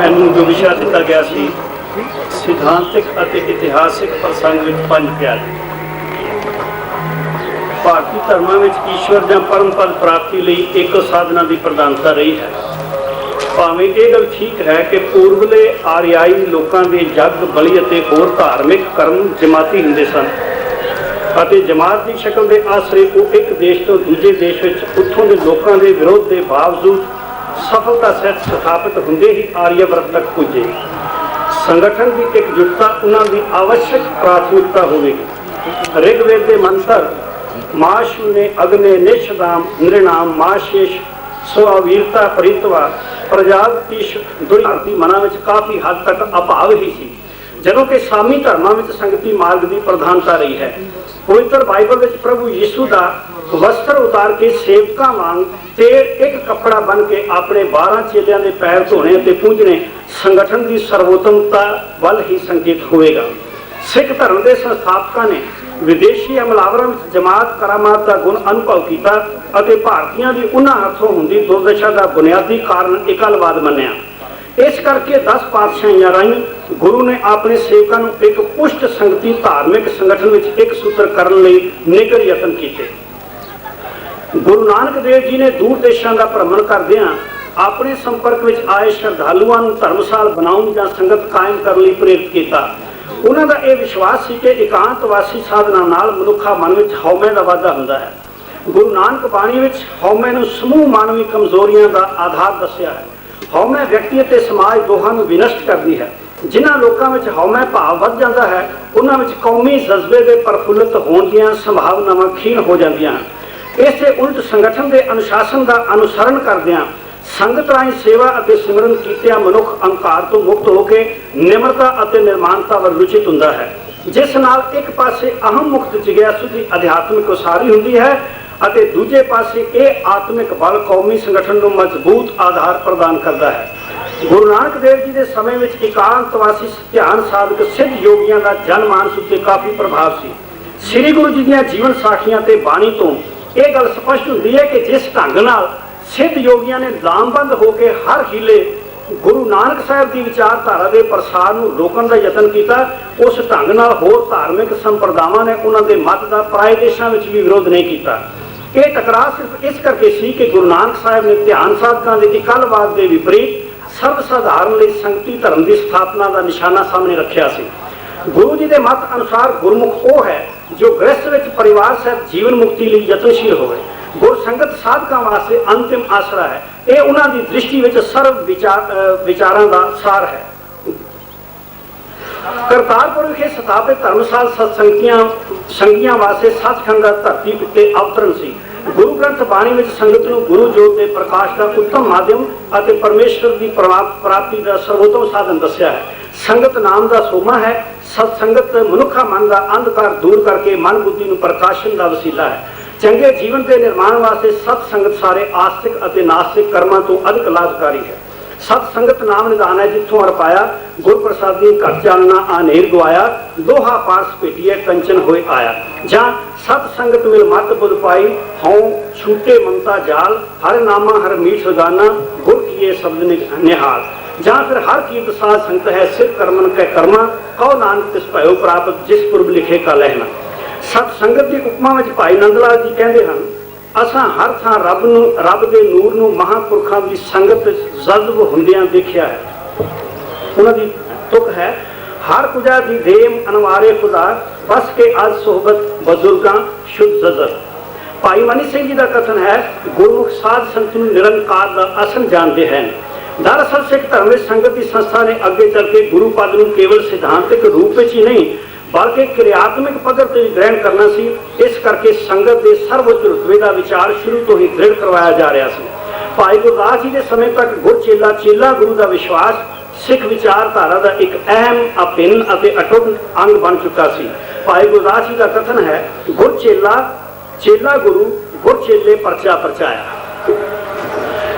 मैनू जो विषय दिता गया सी सिद्धांतिक ਅਤੇ ਇਤਿਹਾਸਿਕ ਪ੍ਰਸੰਗ ਵਿੱਚ ਪੰਜ ਪਿਆਰੇ। ਭਾਰਤੀ ਧਰਮਾਂ ਵਿੱਚ ਈਸ਼ਵਰ ਜਾਂ ਪਰਮ ਪਦ ਪ੍ਰਾਪਤੀ ਲਈ ਇੱਕ ਸਾਧਨਾ ਦੀ ਪ੍ਰਧਾਨਤਾ ਰਹੀ ਹੈ। ਭਾਵੇਂ ਇਹ ਗੱਲ ਠੀਕ ਹੈ ਕਿ ਪੂਰਬਲੇ ਆਰਿਆਈ ਲੋਕਾਂ ਦੇ ਜਗ ਬਲੀ ਅਤੇ ਹੋਰ ਧਾਰਮਿਕ ਕਰਮ ਜਮਾਤੀ ਹੁੰਦੇ ਸਨ ਅਤੇ ਜਮਾਤ ਦੀ ਸ਼ਕਲ ਦੇ ਆਸਰੇ ਉਹ ਇੱਕ ਦੇਸ਼ ਤੋਂ ਦੂਜੇ ਦੇਸ਼ ਵਿੱਚ ਉੱਥੋਂ ਦੇ ਲੋਕਾਂ ਦੇ ਵਿਰੋਧ ਦੇ ਬਾਵਜੂਦ ਸਫਲਤਾ ਸਹਿਤ ਸਥਾਪਿਤ ਹੁੰਦੇ ਹੀ ਆਰੀਆਵਰਤ ਤੱਕ ਪੁੱਜੇ। संगठन की एकजुटता उन्होंने आवश्यक प्राथमिकता होगी। ऋग्वेद के मंत्र माशु ने अग्ने निषदाम नृणाम माशेष स्वावीरता परितवा प्रजापतिश दुर्भारती मना में काफ़ी हद तक अभाव ही सी ਜਦੋਂ कि सामी धर्मां में संगति मार्ग की प्रधानता रही है। पवित्र बाइबल में प्रभु यीशु का वस्त्र उतार के सेवकां वांग ते एक कपड़ा बन के अपने 12 चेलियां दे पैर धोने ते पूजने संगठन की सर्वोत्तमता वल ही संकेत होएगा। सिख धर्म के संस्थापकों ने विदेशी हमलावरों में जमात करामात का गुण अनुभव किया और भारतीयों की उन्हां हथों हुंदी दुर्दशा का बुनियादी कारण एकलवाद मन्निया। इस करके 10 पातशाहियां राही गुरु ने अपने सेवकों को एक पुष्ट संगति धार्मिक संगठन में एक सूत्र करने लई निगर यत्न किए। गुरु नानक देव जी ने दूर देशों का भ्रमण करदियां अपने संपर्क में आए श्रद्धालुओं को धर्मशाल बनाने या संगत कायम करने लई प्रेरित किया। उन्हों का यह विश्वास सी कि एकांतवासी साधना नाल मनुखा मन में हौमे का वाधा हुंदा है। गुरु नानक बाणी में हौमे नूं समूह मानवी कमजोरियों का आधार दस्या है। हौमे व्यक्ति और समाज दोहां नूं विनष्ट करती है। जिन्हां लोकां विच हौमे भाव वध जाता है उन्हां विच कौमी जज्बे के प्रफुल्लित होण दीआं संभावनावां क्षीण हो जांदियां। इस उल्ट संगठन के अनुशासन का अनुसरण करदिआं संगत राही सेवा और सिमरन कीतिया मनुख अंकार तो मुक्त होकर निम्रता और निर्माणता वल रुचित हुंदा है, जिस नाल एक पासे अहम मुक्त जिज्ञासु की अध्यात्मिक उसारी हुंदी है और दूजे पासे यह आत्मिक बल कौमी संगठन को मजबूत आधार प्रदान करता है। गुरु नानक देव जी के समय में एकांतवासी ध्यान साधक सिद्ध योगियों का जनमानस उत्ते काफ़ी प्रभाव सी। श्री गुरु जी दी जीवन साखियां ते बाणी तो यह गल स्पष्ट होती है कि जिस ढंग नाल सिद्ध योगियों ने लामबंद होकर हर हीले गुरु नानक साहब की विचारधारा के प्रसार को रोकने का यत्न किया, उस ढंग नाल होर धार्मिक संप्रदावां ने उन्होंने मत का पराए देशों में भी विरोध नहीं किया। यह टकराव सिर्फ इस करके सी कि गुरु नानक साहब ने ध्यान साधकों के इकलवाद के विपरीत सर्वसाधारण लिए संगति धर्म की स्थापना का निशाना सामने रखा सी। गुरु जी के मत अनुसार गुरमुख वो है जो गृहस्थ विच परिवार सहित जीवन मुक्ति लिए यत्नशील होवे। गुर संगत साधकों वास्ते अंतिम आसरा है। यह उन्होंने दृष्टि में सर्व विचारों का सार है। करतारपुर विखे स्थापित धर्मशाल संगियां वास्ते सचखंड का धरती उत्ते अवतरण सी। गुरु ग्रंथ बाणी में संगत को गुरु जोत के प्रकाश का उत्तम माध्यम और परमेश्वर की प्राप्ति का सर्वोत्तम साधन दस्या है। संगत नाम का सोमा है। सत्संगत मनुखा मन का अंधकार दूर करके मन बुद्धि को प्रकाशन का वसीला है। चंगे जीवन के निर्माण वास्ते सत्संगत सारे आस्तिक और नास्तिक कर्मां तो अधिक लाभकारी है। सत्संगत नाम निदान है जिथों अर पाया गुर प्रसादी घट जानना आनेर गवाया दोहा पास भेटिए कंचन होए आया। जहाँ सत्संगत मिल मत बुध पाई हों छूटे ममता जाल हर नामा हर मीठ गाना गुर किए शब्द निहाल। जहाँ फिर हर कीर्त साध संगत है सिर कर्मन के कर्मा कौ नानक तिस भयो प्राप्त जिस पुरब लिखे का लहना। सत्संगत की उपमा में भाई नंदलाल जी कहते हैं असां हर थां रब के नूर नूं महापुरखों की संगत जज्ब हुंदियां देखिया है। उन्होंने तुक है हर कुजा दी देम अनवारे खुदा बस के आज सोहबत बजुर्गां शुद्ध जजर। भाई मनी सिंह जी का कथन है गुरमुख साध संत निरंकार का असन जानते हैं। दरअसल सिख धर्म में संगत की संस्था ने अगे चल के गुरु पद को केवल सिद्धांतिक रूप में ही नहीं बल्कि क्रियात्मक पद्धर से ग्रहण करना सी। इस करके संगत के सर्वोच्च रुतबे का विचार शुरू तो ही दृढ़ करवाया जा रहा है। भाई गुरदास जी के समय तक गुर चेला चेला गुरु का विश्वास सिख विचारधारा का एक अहम अभिन्न और अटुट अंग बन चुका सी। भाई गुरदास जी का कथन है गुर चेला चेला गुरु गुर चेले परचा परचाया।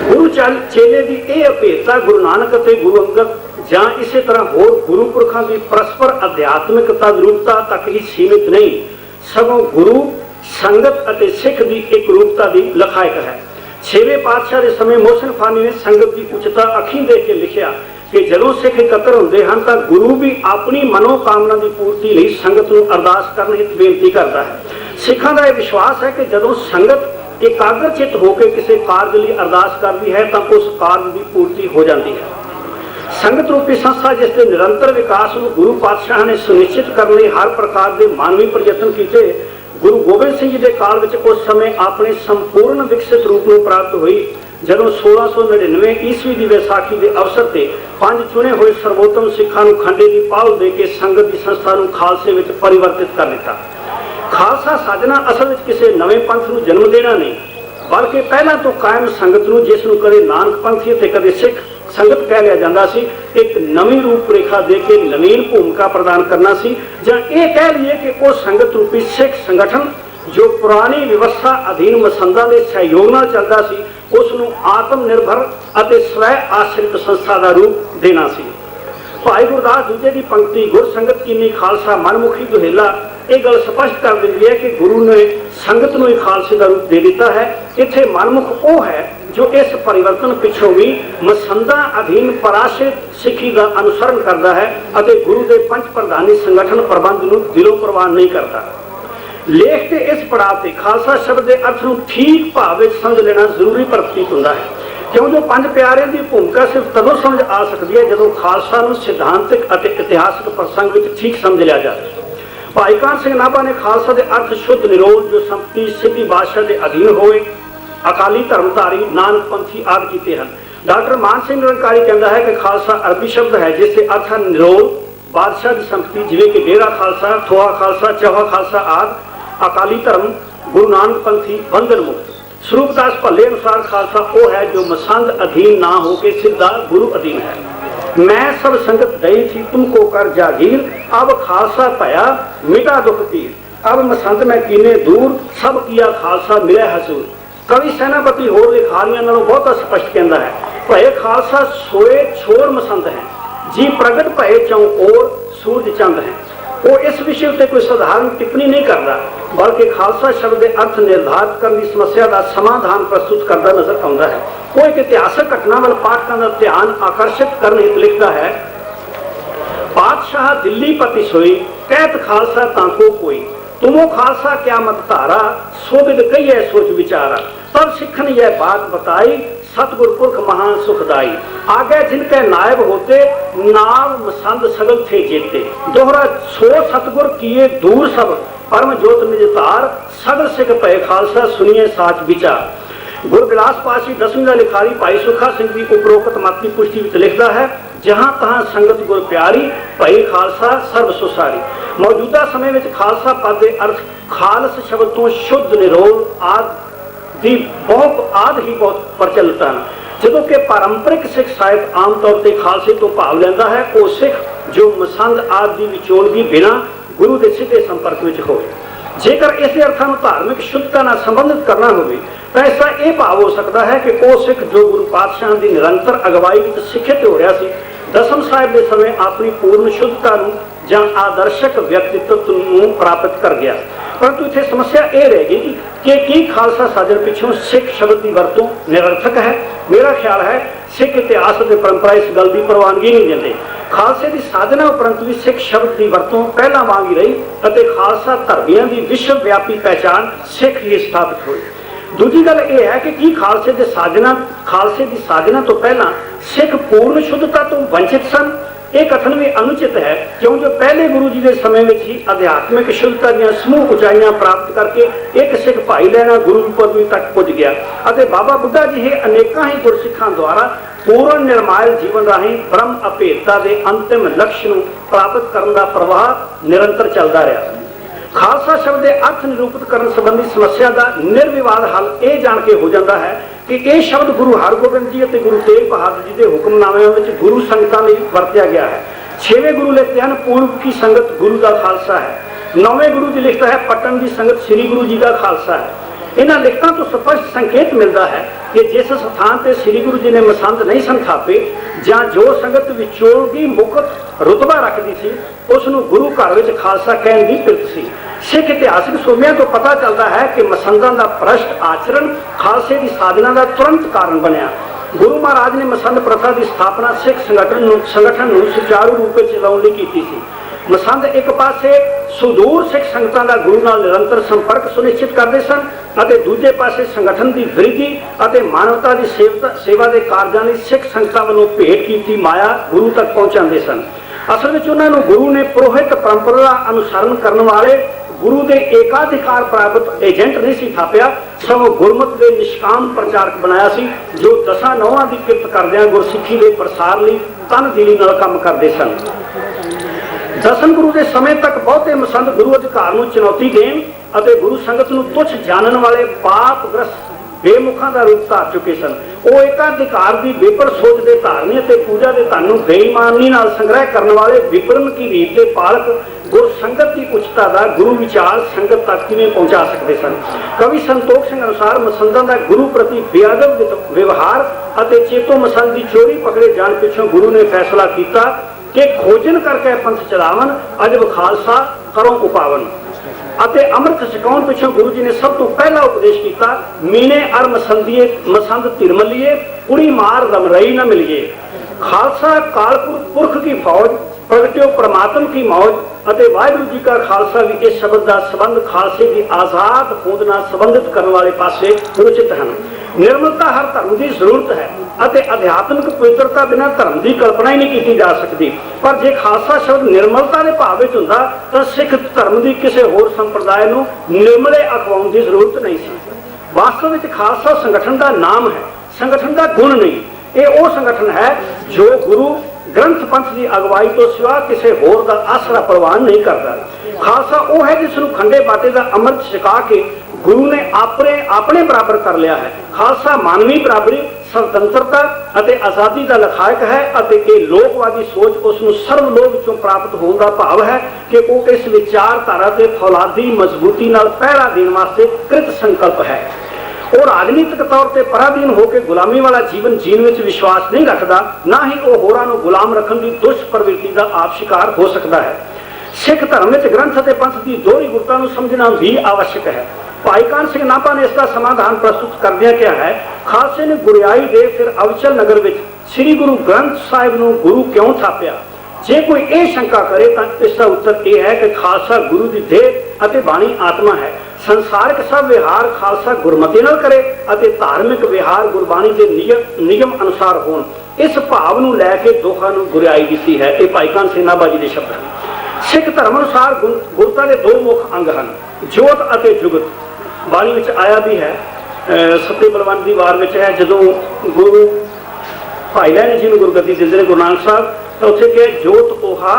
गुरु चेले की यह अभेदता गुरु नानक और गुरु अंगद ਜਾਂ इसी तरह होर गुरु पुरखों की परस्पर आध्यात्मिक तद्रूपता तक ही सीमित नहीं सगों गुरु संगत और सिख की एक रूपता की लखायक है। 6वें पातशाह के समय मोहसिन फानी ने संगत की उच्चता अखीं देख के लिखा कि जदों सिख इकट्ठे होंदे हैं तो गुरु भी अपनी मनोकामना की पूर्ति लिए संगत को अरदास करने हित बेनती करता है। सिखां का यह विश्वास है कि जदों संगत एकाग्रचित होकर किसी कार्य लिए अरदास करती है तो उस कार्य की पूर्ति हो जाती है। संगत रूपी संस्था जिसके निरंतर विकास को गुरु पातशाह ने सुनिश्चित करने लिए हर प्रकार के मानवी प्रयत्न किए। गुरु गोबिंद सिंह जी के काल में उस समय अपने संपूर्ण विकसित रूप में प्राप्त हुई जदों 1699 ईस्वी की वैसाखी के अवसर से 5 चुने हुए सर्वोत्तम सिखां नूं खंडे की पाल दे के संगत की संस्था नूं खालसे में परिवर्तित कर दिता। खालसा साधना असल में किसी नवे पंथ नूं जन्म देना नहीं बल्कि पहला तो कायम संगत नूं जिसनूं कदे नानक पंथी ते कदे सिख संगत कह लिया जाता सी एक नवी रूपरेखा दे के नवीन भूमिका प्रदान करना सी जां ये कह लीए कि वो संगत रूपी सिख संगठन जो पुरानी व्यवस्था अधीन मसंदा के सहयोग नाल चलता सी उसनूं आत्मनिर्भर अते स्वै आश्रित संस्था का रूप देना सी। भाई गुरदास दूजे की पंक्ति गुर संगत कीनी खालसा मनमुखी दुहेला ये गल स्पष्ट कर देती है कि गुरु ने संगत नूं खालसे का रूप दे दिता है। इत्थे मनमुख वो है जो इस परिवर्तन पिछों भी मसंदा अधीन पराश्रित सिखी का अनुसरण करता है अते गुरु के पंच प्रधानी संगठन प्रबंध नूं दिलों प्रवान नहीं करता। लेख के इस पड़ाव से खालसा शब्द के अर्थ को ठीक भाव में समझ लेना जरूरी प्रतीत होता है क्यों जो पंज प्यारे की भूमिका सिर्फ तदों समझ आ सकती है जदों खालसा को सिद्धांतिक और इतिहासक प्रसंग में ठीक समझ लिया जाए। भाई कान सिंह नाभा ने खालसा के अर्थ शुद्ध निरोध जो संपत्ति सिद्धि बादशाह के अधीन होए अकाली धर्मधारी नानक पंथी आदि किए हैं। डॉक्टर मान सिंह निरंकारी कहता है कि खालसा अरबी शब्द है जिससे अर्थ है निरोध बादशाह की संपत्ति जिवें कि डेरा खालसा थोआ खालसा चौहा खालसा आदि अकाली धर्म गुरु नानक पंथी बंधन मुक्त। स्वरूपदास भले अनुसार खालसा वो है जो मसंद अधीन ना होके सीधा गुरु अधीन है। मैं सब संगत दई थी तुमको कर जागीर अब खालसा भया मिटा दुख पीर अब मसंद में कीने दूर सब किया खालसा मिले हसूर। कवि सेनापति होर लिखारियां नालों बहुत स्पष्ट कहता है भये खालसा सोए छोर मसंद है जी प्रगट भये चौं और सूरज चंद है। वो इस विषय पर कोई साधारण टिप्पणी नहीं कर रहा बल्कि खालसा शब्द के अर्थ निर्धारित करने की समस्या का समाधान प्रस्तुत करता नजर आता है। वो एक इतिहासक घटना वाल पाठकों का ध्यान आकर्षित करने हेतु लिखता है बादशाह दिल्ली पति सोई कहत खालसा ताको कोई तुमो खालसा क्या मत धारा सोबिद कही है सोच विचारा तब सिखन यह बात बताई सतगुर पुरख महान सुखदाई आगे जिनके नायब होते नाव मसंद सगल थे जेते दोहरा सो सतगुर किए दूर सब परम जोत निजतार सगल सिख पय खालसा सुनिए साच विचार। गुरबिलास पाशी 10वीं का लिखारी भाई सुखा सिंह भी उपरोक्त मत की पुष्टि में लिखता है जहां तहां संगत गुर प्यारी भई खालसा सर्व सुसारी। मौजूदा समय में खालसा पद के अर्थ खालस शब्द तो शुद्ध निरोध आदि बहुत प्रचलित है जो कि पारंपरिक सिख साहित्य आमतौर पर खालसे तो भाव लेंदा है वो सिख जो मसंद आदि विचोलगी बिना गुरु के सीधे संपर्क में हो। जेकर इस अर्थां नूं धार्मिक शुद्धता नाल संबंधित करना होवे तो ऐसा यह भाव हो सकता है कि वो सिख जो गुरु पातशाह की निरंतर अगवाई में सिखित हो रहा सी दसम साहिब के समय अपनी पूर्ण शुद्धता या आदर्शक व्यक्तित्व प्राप्त कर गया। परंतु इतने समस्या यह रहेगी कि खालसा साजन पिछों सिख शब्द की वरतों निरर्थक है। मेरा ख्याल है सिख इतिहास और परंपरा इस गल की प्रवानगी नहीं देते। खालसे की साधना उपरंत भी सिख शब्द की वरतों पहला वांग ही रही और खालसा धर्मियों की विश्वव्यापी पहचान सिख ही स्थापित हुई। दूजी गल यह है कि खालसे की साधना तो पहला सिख पूर्ण शुद्धता तो वंचित सन। एक कथन भी अनुचित है क्यों जो पहले गुरु जी के समय में ही आध्यात्मिक शुद्धता दी समूह उचाइयां प्राप्त करके एक सिख भाई लेना गुरु पदवी तक पुज गया और बाबा बुढ़ा जी अनेकों ही गुरसिखां द्वारा पूर्ण निर्मायल जीवन राही ब्रह्म अभेदता के अंतिम लक्ष्य प्राप्त करने का प्रवाह निरंतर चलता रहा। खालसा शब्द अर्थ निरूपित करने संबंधी समस्या का निर्विवाद हल यह जान के हो जाता है कि यह शब्द गुरु हरगोबिंद जी और गुरु तेग बहादुर जी के हुक्मनामे में गुरु संगतां लई वरत्या गया है। 6वें गुरु लिखते हैं पूर्व की संगत गुरु का खालसा है। 9वें गुरु जी लिखता है पटन की संगत श्री गुरु जी का खालसा है। इन्हां लिखतां तो स्पष्ट संकेत मिलता है कि जिस स्थान पर श्री गुरु जी ने मसंद नहीं सन थापे जां जो संगत विचोलगी मुक्त रुतबा रखती थी उसनूं गुरु घर में खालसा कहने की पिरत सी। सिख इतिहासिक सोमियां तो पता चलता है कि मसंदां का भ्रष्ट आचरण खालसे की साधना का तुरंत कारण बनया। गुरु महाराज ने मसंद प्रथा की स्थापना सिख संगठन ਨੂੰ सुचारू रूप में चलाने ਲਈ ਕੀਤੀ ਸੀ। मसंद एक पासे सुदूर सिख संगतां दा गुरु नाल निरंतर संपर्क सुनिश्चित करते सन ਅਤੇ दूजे पासे संगठन की वृद्धि ਅਤੇ मानवता की सेवा के कार्यों ਲਈ सिख संगतां ਵੱਲੋਂ भेंट ਕੀਤੀ माया गुरु तक पहुँचाते सन। असल में उन्होंने गुरु ने पुरोहित परंपरा का अनुसरण करने वाले गुरु के एकाधिकार प्राप्त एजेंट नहीं सी थापिया, सगों गुरमत के निष्काम प्रचारक बनाया सी जो दसां नौहां की किरत करदिआं गुरसिੱਖੀ के प्रसार लई तन दिली नाल काम करते सन। दसन गुरु के समय तक बहुते मसंद गुरु अधिकार नूं चुनौती देण ਅਤੇ गुरु संगत नूं तुच्छ जानन वाले पापग्रस्त बेमुखा का रूप धार चुके सन। वो एकाधिकार की विपर सोच के धारने और पूजा के धन नूं बेईमानी नाल संग्रह करने वाले विपरन की रीत के पालक गुर संगत की उच्चता का गुरु विचार संगत तक किवें पहुँचा सकते सन। कवि संतोख सिंह अनुसार मसंदां दा गुरु प्रति बेअदब व्यवहार और चेतो मसंद की चोरी पकड़े जाण पिछों गुरु ने फैसला किया कि खोजन करके पंथ चलावन अजब खालसा करों उपावन। अमृत छकाउण पिछों गुरु जी ने सब तो पहला उपदेश किया, मीने अर मसंदिए मसंद तिरमलिए कुड़ी मार रमरई न मिलिए। खालसा कालपुर पुरख की फौज प्रगट्यो परमात्म की मौज ਅਤੇ वाहिगुरू जी का खालसा भी इस शब्द का संबंध खालसे की आजाद होंद नाल संबंधित करने वाले पासे उचित हैं। निर्मलता हर धर्म की जरूरत है ਅਤੇ अध्यात्मिक पवित्रता बिना धर्म की कल्पना ही नहीं की जा सकती। पर जे खालसा शब्द निर्मलता के भाव में हुंदा तो सिख धर्म की किसी होर संप्रदाय नूं निर्मले अखवाउण की जरूरत नहीं सी। वास्तव में खालसा संगठन का नाम है, संगठन का गुण नहीं। ये वो संगठन है जो गुरु ग्रंथ पंथ की अगवाई तो सिवा किसी होर का आसरा प्रवान नहीं करता। खालसा वो है जिसनूं खंडे बाटे का अमृत छका के गुरु ने अपने बराबर कर लिया है। खालसा मानवी बराबरी स्वतंत्रता ਅਤੇ आज़ादी का लखायक है ਅਤੇ ਇਹ लोकवादी सोच उसनूं सर्वलोक विचों प्राप्त होने का भाव है कि वो इस विचारधारा से फौलादी मजबूती नाल पहरा देने वास्ते कृत संकल्प है। और राजनीतिक तौर पर पराधीन होकर गुलामी वाला जीवन जीने में विश्वास नहीं रखता, ना ही वह होरां नूं गुलाम रखने की दुष्ट प्रवृत्ति का आप शिकार हो सकता है। सिख धर्म में ग्रंथ और पंथ की दोहरी गुरता नूं समझना भी आवश्यक है। भाई कान सिंह नाभा ने इसका समाधान प्रस्तुत करदिया क्या है, खालसे ने गुरियाई दे फिर अवचल नगर विच श्री गुरु ग्रंथ साहिब नूं गुरु क्यों थापिया। जे कोई ये शंका करे तो इसका उत्तर यह है कि खालसा गुरु की देह और बाणी आत्मा है। संसारिक सब विहार खालसा गुरमति नाल करे और धार्मिक विहार गुरबाणी के नियम अनुसार होण। इस भाव नूं लैके दोहां नूं गुरियाई दी है। ये भाई कान सिंह नाभा जी के शब्द हैं। सिख धर्म अनुसार गुरता के दो मुख अंग हैं, जोत और जुगत। बाणी में आया भी है, सत्ते बलवंत की वार में है, जो गुरु भाई लहणे जी को गुरगद्दी दिंदे ने गुरु नानक साहब, तो उत्थे क्या जोत ओहा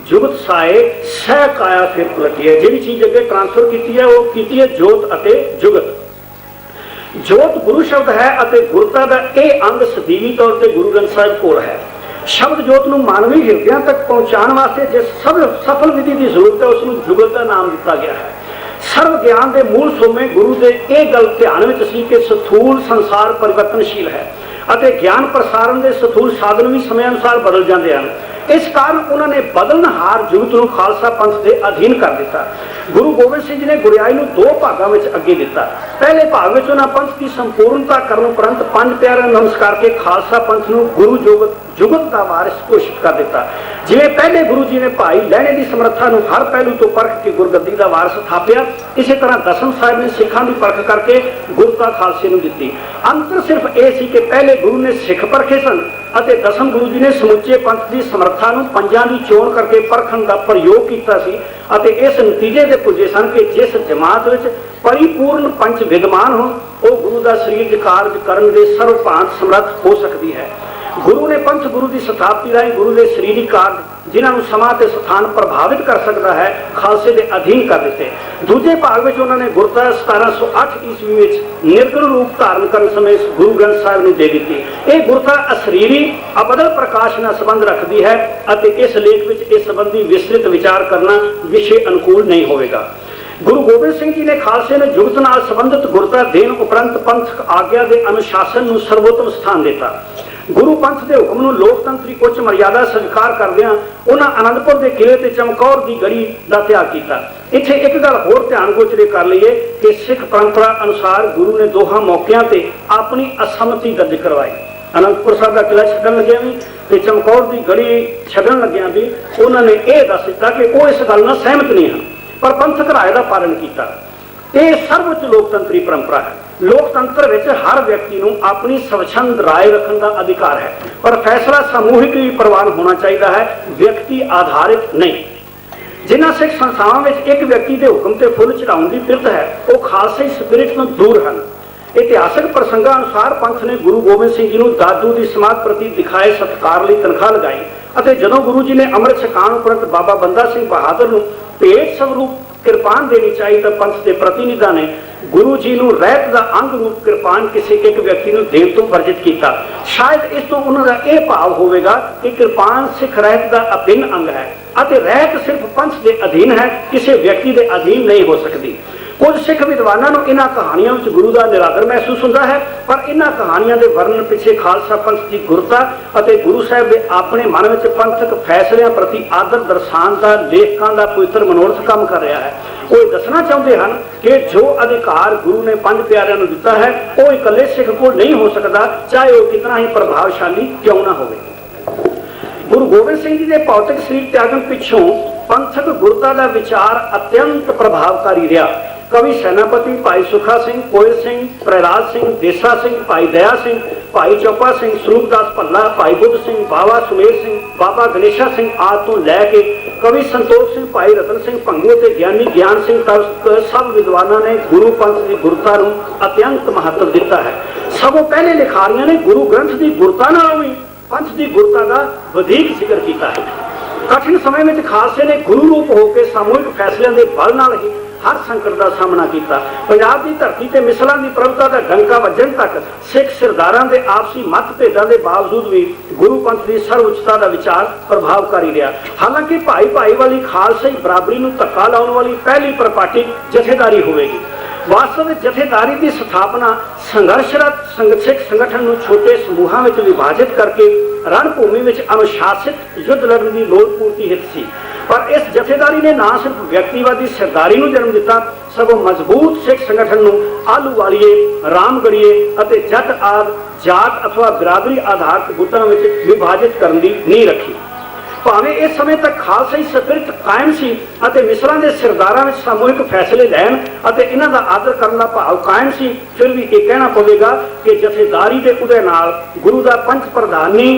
जुगत साए सह काया फिर पलटी है। जी चीज़ अगे ट्रांसफर की है वो की है जोत और जुगत। जोत गुरु शब्द है और गुरता का यह अंग सदीवी तौर पर गुरु ग्रंथ साहिब कोल है। शब्द जोत नूं मानवी हिरदियां तक पहुँचाने वास्ते जिस सफल विधि की जरूरत है उसनूं जुगत का नाम दिता गया है। सर्व ज्ञान के मूल सोमे गुरु के यह गल ध्यान में सी कि स्थूल संसार परिवर्तनशील है और ज्ञान प्रसारण के स्थूल साधन भी समय अनुसार बदल जाते हैं। इस कारण उन्होंने बदलनहार जुगत को खालसा पंथ के अधीन कर दिता। गुरु गोबिंद सिंह जी ने गुरियाई को दो भागों में अगे दिता। पहले भाग में उन्होंने पंथ की संपूर्णता करने उपरंत पंज प्यारे नमस्कार के खालसा पंथ को गुरु जुगत का वारिस घोषित कर दिता। जिवें पहले गुरु जी ने भाई लहणे की समर्था को हर पहलू तो परख के गुरगद्दी का वारिस थापिया, इसी तरह दसम साहिब ने सिखा की परख करके गुरता खालसे को दी। अंतर सिर्फ यह सी कि पहले गुरु ने सिख परखे सन और दसम गुरु जी ने समुचे पंथ की समर्था को पंजां की चोण करके परखण का प्रयोग किया सी और इस नतीजे से पुजे सन कि जिस जमात में परिपूर्ण पंच विद्यमान हो वो गुरु का शरीर कार्य करने के सर्वभांत समर्थ हो सकती है। गुरु ने पंथ गुरु की स्थापति राही गुरु के शरीरिक कार्य जिन्होंने समा ते स्थान प्रभावित कर सकता है खालसे के अधीन कर दिते। दूजे भाग में उन्होंने गुरता 1708 ईस्वी में निर्गुण रूप धारण करने समय गुरु ग्रंथ साहिब ने दे दी। ये गुरता अशरीरी अबदल प्रकाश न संबंध रखती है और इस लेख में इस संबंधी विस्तृत विचार करना विषय अनुकूल नहीं होगा। गुरु गोबिंद सिंह जी ने खालसे ने जुगत नाल संबंधित गुरता देन उपरंत पंथ आग्या के अनुशासन को सर्वोत्तम स्थान दिता। गुरु पंथ के हुक्म को लोकतंत्री उच्च मर्यादा स्वीकार करदियां उन्हां आनंदपुर के किले ते चमकौर की गढ़ी का त्याग किया। इत्थे एक गल होर ध्यान गोचरे कर लीए कि सिख परंपरा अनुसार गुरु ने दोहां मौकों पर अपनी असहमति दर्ज करवाई। अनंदपुर साहब का किला छड्डन लग्या भी ते चमकौर की गढ़ी छड्डन लग्या भी उन्होंने यह दस दिता कि वो इस गल नाल सहमत नहीं हैं, पर पंथक राय का पालन किया। यह सर्वोच्च लोकतंत्री परंपरा है। लोकतंत्र विच हर व्यक्ति को अपनी स्वच्छंद राय रखने का अधिकार है, पर फैसला सामूहिक भी प्रवान होना चाहिए है, व्यक्ति आधारित नहीं। जिन्हां सिख संस्थावां विच एक व्यक्ति के हुक्म से फुल चढ़ाउण की पिरत है, वो खालसाई स्पिरिट तो दूर हैं। इतिहासक प्रसंगों अनुसार पंथ ने गुरु गोबिंद सिंह जी को दादू की समाध प्रति दिखाए सत्कार लिए तनख्वाह लगाई और जदों गुरु जी ने अमृत छकाण उपरंत बाबा बंदा सिंह बहादुर को भेट स्वरूप किरपान देनी चाहिए तो पंथ के प्रतिनिधियों ने गुरु जी को रहत का अंग रूप किरपान किसी एक व्यक्ति को देने तो वर्जित किया। शायद इस तो उन्होंने यह भाव होगा कि किरपान सिख रहत का अभिन्न अंग है और रहत सिर्फ पंथ के अधीन है, किसी व्यक्ति के अधीन नहीं हो सकती। कुछ सिख विद्वानों को इन्होंने कहानियों में गुरु का निरादर महसूस होता है, पर इन्होंने कहानियों के वर्णन पिछे खालसा पंथ की गुरता और गुरु साहब के अपने मन में पंथक फैसलों प्रति आदर दर्शान का लेखकों का पवित्र मनोरथ काम कर रहा है। वो दसना चाहते हैं कि जो अधिकार गुरु ने पंज प्यारिਆਂ ਨੂੰ दिता है वो इकल्ले सिख को नहीं हो सकता, चाहे वो कितना ही प्रभावशाली क्यों ना हो। गुरु गोबिंद सिंह जी के भौतिक शरीर त्यागन पिछों पंथक गुरता का विचार अत्यंत प्रभावकारी रहा। कवि सेनापति भाई सुखा सिंह, कोयल सिंह, प्रहलाद सिंह, देसा सिंह, भाई दया सिंह, भाई चौपा सिंह, स्वरूपदास भल्ला, भाई बुद्ध सिंह, बाबा सुमेर सिंह, बाबा गणेशा सिंह आदि तो लैके कवि संतोष सिंह, भाई रतन सिंह भंगू ते ज्ञानी ज्ञान सिंह तक सब विद्वानों ने गुरु पंथ की गुरता को अत्यंत महत्व दिता है। सगों पहले लिखारियों ने गुरु ग्रंथ की गुरता नालों भी पंथ की गुरता का वधिक जिक्र किया है। कठिन समय में खालसे ने गुरु रूप होकर सामूहिक फैसलों के बल नाल ही हर संकट का सामना किया। पंजाब की धरती से मिसलों की प्रभुता का डंका वजन तक सिख सरदारों के आपसी मतभेदों के बावजूद भी गुरु पंथ की सर्वोच्चता का विचार प्रभावकारी रहा। हालांकि भाई भाई वाली खालसाई बराबरी को धक्का लाने वाली पहली परिपाटी जथेदारी होगी। वास्तव में जथेदारी की स्थापना संघर्षरत सिख संगठन को छोटे समूहों में विभाजित करके रणभूमि में अनुशासित युद्ध लड़ने की लोड़ पूर्ति हित सी, पर इस जथेदारी ने न सिर्फ व्यक्तिवादी सरदारी को जन्म दिता, सगों मजबूत सिख संगठन को आलू वालीए, रामगढ़ीए और जट आदि जात अथवा बिरादरी आधारित गुटों में विभाजित करने की नींह रखी। भावें इस समय तक खालसाई स्पिरिट कायम सी अते मिसरां दे सरदारां विच सामूहिक फैसले लैण अते इन्हां दा आदर करन दा भाव कायम सी, फिर भी ये कहना पवेगा कि जथेदारी दे उदय नाल गुरु दा पंच प्रधानी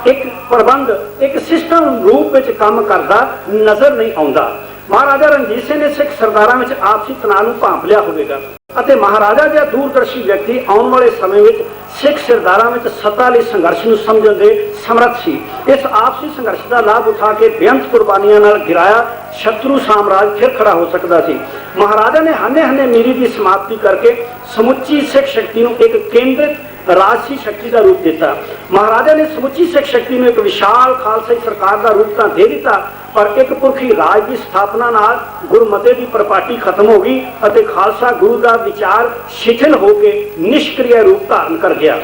एक प्रबंध एक सिस्टम रूप में काम करता नजर नहीं आता। महाराजा रणजीत सिंह ने सिख सरदारां विच आपसी तनाव नूं भांप लिया होवेगा अते महाराजा जिहा दूरदर्शी व्यक्ति आने वाले समय में सिख सरदारां विच सत्ता लई संघर्ष नूं समझण दे समर्थ सी। इस आपसी संघर्ष का लाभ उठा के बेअंत कुर्बानियां नाल गिराया शत्रु साम्राज्य फिर खड़ा हो सकता सी। महाराजा ने हने हने मीरी की समाप्ति करके समुची सिख शक्ति नूं एक केंद्रित राजसी शक्ति का रूप दिता। महाराजा ने समुची सिख शक्ति में एक विशाल खालसाई सरकार का रूप तो दे दिता, पर एक पुरखी राज की स्थापना नाल गुरमते की परिपाटी खत्म हो गई और खालसा गुरु का विचार शिथिल होकर निष्क्रिय रूप धारण कर गया।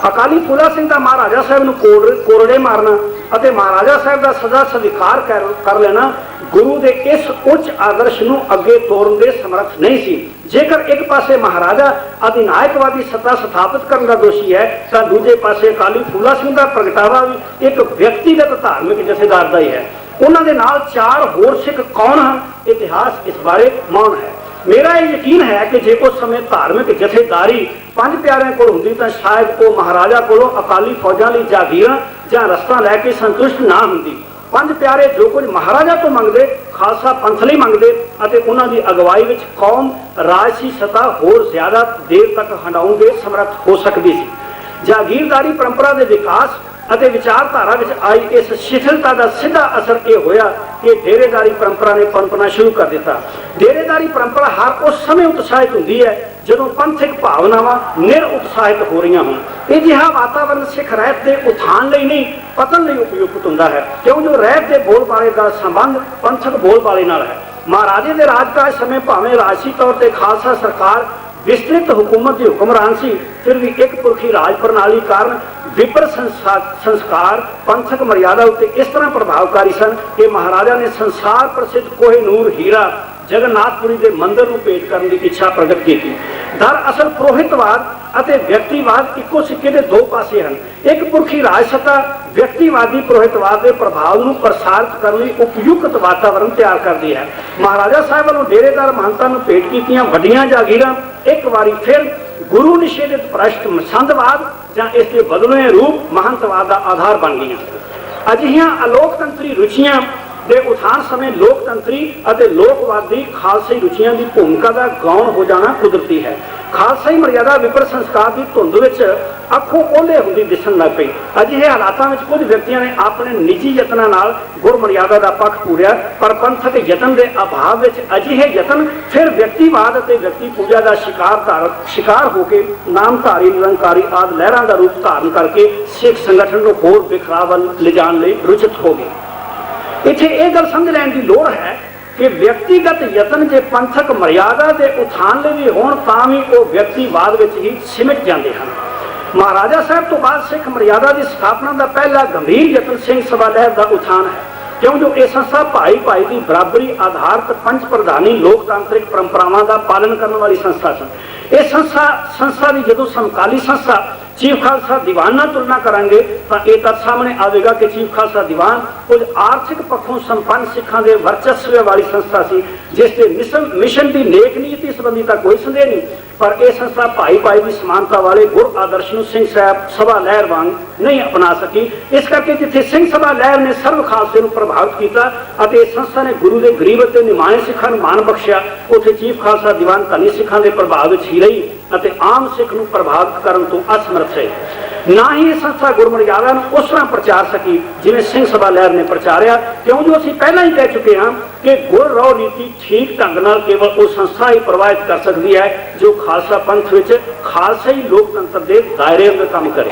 अकाली फूला सिंह का महाराजा साहब नूं कोरड़े मारना और महाराजा साहब का सदा स्वीकार कर लेना गुरु के इस उच्च आदर्श नूं अगे तोड़न दे समर्थ नहीं सी। जेकर एक पासे महाराजा अधिनायकवादी सत्ता स्थापित करने का दोषी है तो दूजे पासे अकाली फूला सिंह का प्रगटावा भी एक व्यक्तिगत धार्मिक जथेदार का ही है। उन्होंने नाल चार होर सिख कौन हैं, इतिहास इस बारे मौन है। मेरा ये यकीन है कि जे उस समय धार्मिक जथेदारी पंज प्यारिਆਂ कोल हुंदी तां शायद वो महाराजा कोलों अकाली फौजां लई जागीरां जां रस्तां लैके संतुष्ट ना हुंदी। पंज प्यारे जो कुछ महाराजा तो मंगते खालसा पंथ लई मंगते अते उन्हां दी अगवाई विच कौम राजसी सत्ता होर ज्यादा देर तक हंडाउण दे समर्थ हो सकदी सी। जागीरदारी परंपरा के विकास ਅਤੇ विचारधारा में आई इस शिथिलता का सीधा असर यह होया कि डेरेदारी परंपरा ने पनपना शुरू कर दिता। डेरेदारी परंपरा हर उस समय उत्साहित होती है जदों पंथिक भावनावां निर उत्साहित हो रही हों। यह वातावरण सिख रहत के उत्थान लई नहीं पतन लई उपयुक्त होंदा है, क्यों जो रहत के बोलबाले का संबंध पंथक बोलबाले नाल है। महाराजे के राजकाज समय भावें राजसी तौर पर खालसा सरकार विस्तृत हुकूमत की हुक्मरान सी, फिर भी एक पुरखी राज प्रणाली कारण विपर संस्कार पंथक मर्यादा उत्ते इस तरह प्रभावकारी सन कि महाराजा ने संसार प्रसिद्ध कोहिनूर हीरा जगन्नाथपुरी के मंदिर को भेंट करने की इच्छा प्रगट की। दरअसल पुरोहितवाद ਅਤੇ ਵਿਅਕਤੀਵਾਦ ਇੱਕੋ ਸਿੱਕੇ ਦੇ ਦੋ ਪਾਸੇ ਹਨ। ਇੱਕ ਪੁਰਖੀ ਰਾਜ ਸੱਤਾ ਵਿਅਕਤੀਵਾਦੀ ਪੁਰੋਹਿਤਵਾਦ ਦੇ ਪ੍ਰਭਾਵ ਨੂੰ ਪ੍ਰਸਾਰਿਤ ਕਰਨ ਲਈ ਉਪਯੁਕਤ ਵਾਤਾਵਰਣ ਤਿਆਰ ਕਰਦੀ ਹੈ। ਮਹਾਰਾਜਾ ਸਾਹਿਬ ਵੱਲੋਂ ਡੇਰੇਦਾਰ ਮਹੰਤਾਂ ਨੂੰ ਭੇਟ ਕੀਤੀਆਂ ਵੱਡੀਆਂ ਜਾਗੀਰਾਂ ਇੱਕ ਵਾਰੀ ਫਿਰ ਗੁਰੂ ਨਿਸ਼ੇਧਿਤ ਭ੍ਰਸ਼ਟ ਮਸੰਦਵਾਦ ਜਾਂ ਇਸ ਦੇ ਬਦਲਵੇਂ ਰੂਪ ਮਹੰਤਵਾਦ ਦਾ ਆਧਾਰ ਬਣ ਗਈਆਂ। ਅਜਿਹੀਆਂ ਅਲੋਕਤੰਤਰੀ ਰੁਚੀਆਂ ਦੇ ਉਥਾਨ ਸਮੇਂ ਲੋਕਤੰਤਰੀ ਅਤੇ ਲੋਕਵਾਦੀ ਖਾਲਸਾਈ ਰੁਚੀਆਂ ਦੀ ਭੂਮਿਕਾ ਦਾ ਗੌਣ ਹੋ ਜਾਣਾ ਕੁਦਰਤੀ ਹੈ। ਖਾਲਸਾਈ ਮਰਿਆਦਾ ਵਿਪਰ ਸੰਸਕਾਰ ਦੀ ਧੁੰਦ ਵਿੱਚ ਅੱਖੋਂ ਓਲੇ ਹੁੰਦੀ ਦਿਸਣ ਲੱਗ ਪਈ। ਅਜਿਹੇ ਹਾਲਾਤਾਂ ਵਿੱਚ ਕੁਝ ਵਿਅਕਤੀਆਂ ਨੇ ਆਪਣੇ ਨਿੱਜੀ ਯਤਨਾਂ ਨਾਲ ਗੁਰ ਮਰਿਆਦਾ ਦਾ ਪੱਖ ਪੂਰਿਆ, ਪਰ ਪੰਥਕ ਯਤਨ ਦੇ ਅਭਾਵ ਵਿੱਚ ਅਜਿਹੇ ਯਤਨ ਫਿਰ ਵਿਅਕਤੀਵਾਦ ਅਤੇ ਵਿਅਕਤੀ ਪੂਜਾ ਦਾ ਸ਼ਿਕਾਰ ਹੋ ਕੇ ਨਾਮਧਾਰੀ ਨਿਰੰਕਾਰੀ ਆਦਿ ਲਹਿਰਾਂ ਦਾ ਰੂਪ ਧਾਰਨ ਕਰਕੇ ਸਿੱਖ ਸੰਗਠਨ ਨੂੰ ਹੋਰ ਬਿਖਰਾਅ ਵੱਲ ਲਿਜਾਣ ਲਈ ਰੁਚਿਤ ਹੋ ਗਏ। ਇੱਥੇ ਇਹ ਗੱਲ ਸਮਝ ਲੈਣ ਦੀ ਲੋੜ ਹੈ ਕਿ ਵਿਅਕਤੀਗਤ ਯਤਨ ਜੇ ਪੰਥਕ ਮਰਿਆਦਾ ਦੇ ਉਥਾਨ ਲਈ ਵੀ ਹੋਣ ਤਾਂ ਵੀ ਉਹ ਵਿਅਕਤੀਵਾਦ ਵਿੱਚ ਹੀ ਸਿਮਟ ਜਾਂਦੇ ਹਨ। ਮਹਾਰਾਜਾ ਸਾਹਿਬ ਤੋਂ ਬਾਅਦ ਸਿੱਖ ਮਰਿਆਦਾ ਦੀ ਸਥਾਪਨਾ ਦਾ ਪਹਿਲਾ ਗੰਭੀਰ ਯਤਨ ਸਿੰਘ ਸਭਾ ਲਹਿਰ ਦਾ ਉਥਾਨ ਹੈ, ਕਿਉਂ ਜੋ ਇਹ ਸੰਸਥਾ ਭਾਈ ਭਾਈ ਦੀ ਬਰਾਬਰੀ ਆਧਾਰਿਤ ਪੰਜ ਪ੍ਰਧਾਨੀ ਲੋਕਤਾਂਤਰਿਕ ਪਰੰਪਰਾਵਾਂ ਦਾ ਪਾਲਨ ਕਰਨ ਵਾਲੀ ਸੰਸਥਾ ਸਨ। ਇਹ ਸੰਸਥਾ ਦੀ ਜਦੋਂ ਸਮਕਾਲੀ ਸੰਸਥਾ ਚੀਫ ਖਾਲਸਾ ਦੀਵਾਨ ਨਾਲ ਤੁਲਨਾ ਕਰਾਂਗੇ ਤਾਂ ਇਹ ਤੱਥ ਸਾਹਮਣੇ ਆਵੇਗਾ ਕਿ ਚੀਫ ਖਾਲਸਾ ਦੀਵਾਨ ਕੁਝ ਆਰਥਿਕ ਪੱਖੋਂ ਸੰਪੰਨ ਸਿੱਖਾਂ ਦੇ ਵਰਚਸਵ ਵਾਲੀ ਸੰਸਥਾ ਸੀ, ਜਿਸ ਦੇ ਮਿਸ਼ਨ ਦੀ ਨੇਕ ਨੀਤੀ ਸੰਬੰਧੀ ਤਾਂ ਕੋਈ ਸੰਦੇਹ ਨਹੀਂ, ਪਰ ਇਹ ਸੰਸਥਾ ਭਾਈ ਭਾਈ ਦੀ ਸਮਾਨਤਾ ਵਾਲੇ ਗੁਰ ਆਦਰਸ਼ ਨੂੰ ਸਿੰਘ ਸਾਹਿਬ ਸਭਾ ਲਹਿਰ ਵਾਂਗ ਨਹੀਂ ਅਪਣਾ ਸਕੀ। ਇਸ ਕਰਕੇ ਜਿੱਥੇ ਸਿੰਘ ਸਭਾ ਲਹਿਰ ਨੇ ਸਰਵ ਖਾਲਸੇ ਨੂੰ ਪ੍ਰਭਾਵਿਤ ਕੀਤਾ ਅਤੇ ਇਸ ਸੰਸਥਾ ਨੇ ਗੁਰੂ ਦੇ ਗਰੀਬ ਅਤੇ ਨਿਮਾਣੇ ਸਿੱਖਾਂ ਨੂੰ ਮਾਣ ਬਖਸ਼ਿਆ, ਉੱਥੇ ਚੀਫ ਖਾਲਸਾ ਦੀਵਾਨ ਧਨੀ ਸਿੱਖਾਂ ਦੇ ਪ੍ਰਭਾਵ ਵਿੱਚ ਹੀ ਰਹੀ ਅਤੇ ਆਮ ਸਿੱਖ ਨੂੰ ਪ੍ਰਭਾਵਿਤ ਕਰਨ ਤੋਂ ਅਸਮਰਥ ਹੈ। ਨਾ ਹੀ ਇਹ ਸੰਸਥਾ ਗੁਰਮਰਿਆਦਾ ਨੂੰ ਉਸ ਤਰ੍ਹਾਂ ਪ੍ਰਚਾਰ ਸਕੀ ਜਿਵੇਂ ਸਿੰਘ ਸਭਾ ਲਹਿਰ ਨੇ ਪ੍ਰਚਾਰਿਆ, ਕਿਉਂ ਜੋ ਅਸੀਂ ਪਹਿਲਾਂ ਹੀ ਕਹਿ ਚੁੱਕੇ ਹਾਂ ਕਿ ਗੁਰ ਰਹੁ ਨੀਤੀ ਠੀਕ ਢੰਗ ਨਾਲ ਕੇਵਲ ਉਹ ਸੰਸਥਾ ਹੀ ਪ੍ਰਵਾਹਿਤ ਕਰ ਸਕਦੀ ਹੈ ਜੋ ਖਾਲਸਾ ਪੰਥ ਵਿੱਚ ਖਾਲਸਾਈ ਲੋਕਤੰਤਰ ਦੇ ਦਾਇਰੇ ਅੰਦਰ ਕੰਮ ਕਰੇ।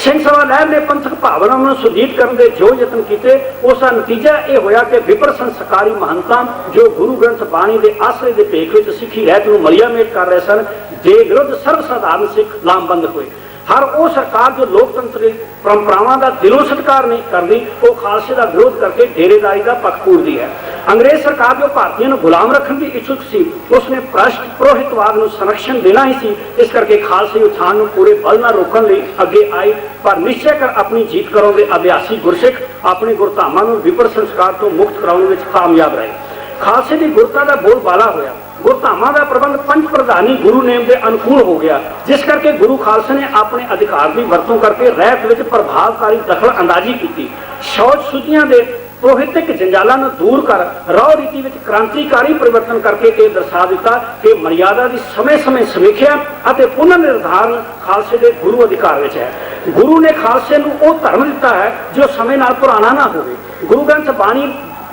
ਸਿੰਘ ਸਭਾ ਲਹਿਰ ਨੇ ਪੰਥਕ ਭਾਵਨਾਵਾਂ ਨੂੰ ਸੁਦੀਪ ਕਰਨ ਦੇ ਜੋ ਯਤਨ ਕੀਤੇ, ਉਸ ਦਾ ਨਤੀਜਾ ਇਹ ਹੋਇਆ ਕਿ ਵਿਪਰ ਸੰਸਕਾਰੀ ਮਹੰਤਾਂ ਜੋ ਗੁਰੂ ਗ੍ਰੰਥ ਬਾਣੀ ਦੇ ਆਸਰੇ ਦੇ ਭੇਖ ਵਿੱਚ ਸਿੱਖੀ ਰਹਿਤ ਨੂੰ ਮਲੀਆਮੇਟ ਕਰ ਰਹੇ ਸਨ, ਦੇ ਵਿਰੁੱਧ ਸਰਬ ਸਾਧਾਰਨ ਸਿੱਖ ਲਾਮਬੰਦ ਹੋਏ। ਹਰ ਉਹ ਸਰਕਾਰ ਜੋ ਲੋਕਤੰਤਰੀ ਪਰੰਪਰਾਵਾਂ ਦਾ ਦਿਲੋਂ ਸਤਿਕਾਰ ਨਹੀਂ ਕਰਦੀ, ਉਹ ਖਾਲਸੇ ਦਾ ਵਿਰੋਧ ਕਰਕੇ ਡੇਰੇਦਾਰੀ ਦਾ ਪੱਖ ਪੂਰਦੀ ਹੈ। ਅੰਗਰੇਜ਼ ਸਰਕਾਰ ਜੋ ਭਾਰਤੀਆਂ ਨੂੰ ਗੁਲਾਮ ਰੱਖਣ ਦੀ ਇੱਛੁਕ ਸੀ, ਉਸਨੇ ਭ੍ਰਸ਼ਟ ਪੁਰੋਹਿਤਵਾਦ ਨੂੰ ਸੰਰਕਸ਼ਣ ਦੇਣਾ ਹੀ ਸੀ। ਇਸ ਕਰਕੇ ਖਾਲਸੇ ਉਥਾਨ ਨੂੰ ਪੂਰੇ ਬਲ ਨਾਲ ਰੋਕਣ ਲਈ ਅੱਗੇ ਆਈ, ਪਰ ਨਿਸ਼ਚੈ ਕਰ ਆਪਣੀ ਜੀਤ ਕਰਾਉਣ ਦੇ ਅਭਿਆਸੀ ਗੁਰਸਿੱਖ ਆਪਣੇ ਗੁਰਧਾਮਾਂ ਨੂੰ ਵਿਪਰ ਸੰਸਕਾਰ ਤੋਂ ਮੁਕਤ ਕਰਾਉਣ ਵਿੱਚ ਕਾਮਯਾਬ ਰਹੇ। ਖਾਲਸੇ ਦੀ ਗੁਰਤਾ ਦਾ ਬੋਲਬਾਲਾ ਹੋਇਆ। ਗੁਰਧਾਮਾਂ ਦਾ ਪ੍ਰਬੰਧ ਪੰਜ ਪ੍ਰਧਾਨੀ ਗੁਰੂ ਨੇਮ ਦੇ ਅਨੁਕੂਲ ਹੋ ਗਿਆ, ਜਿਸ ਕਰਕੇ ਗੁਰੂ ਖਾਲਸੇ ਨੇ ਆਪਣੇ ਅਧਿਕਾਰ ਦੀ ਵਰਤੋਂ ਕਰਕੇ ਰਹਿਤ ਵਿੱਚ ਪ੍ਰਭਾਵਕਾਰੀ ਦਖਲ ਅੰਦਾਜ਼ੀ ਕੀਤੀ। ਸ਼ੌਚ ਸ਼ੁੱਧੀਆਂ ਦੇ ਪੁਰੋਹਿਤਿਕ ਜੰਜਾਲਾਂ ਨੂੰ ਦੂਰ ਕਰ ਰਹੁ ਰੀਤੀ ਵਿੱਚ ਕ੍ਰਾਂਤੀਕਾਰੀ ਪਰਿਵਰਤਨ ਕਰਕੇ ਇਹ ਦਰਸਾ ਦਿੱਤਾ ਕਿ ਮਰਿਆਦਾ ਦੀ ਸਮੇਂ-ਸਮੇਂ ਸਮੀਖਿਆ ਅਤੇ ਪੁਨਰ ਨਿਰਧਾਰਨ ਖਾਲਸੇ ਦੇ ਗੁਰੂ ਅਧਿਕਾਰ ਵਿੱਚ ਹੈ। ਗੁਰੂ ਨੇ ਖਾਲਸੇ ਨੂੰ ਉਹ ਧਰਮ ਦਿੱਤਾ ਹੈ ਜੋ ਸਮੇਂ ਨਾਲ ਪੁਰਾਣਾ ਨਾ ਹੋਵੇ।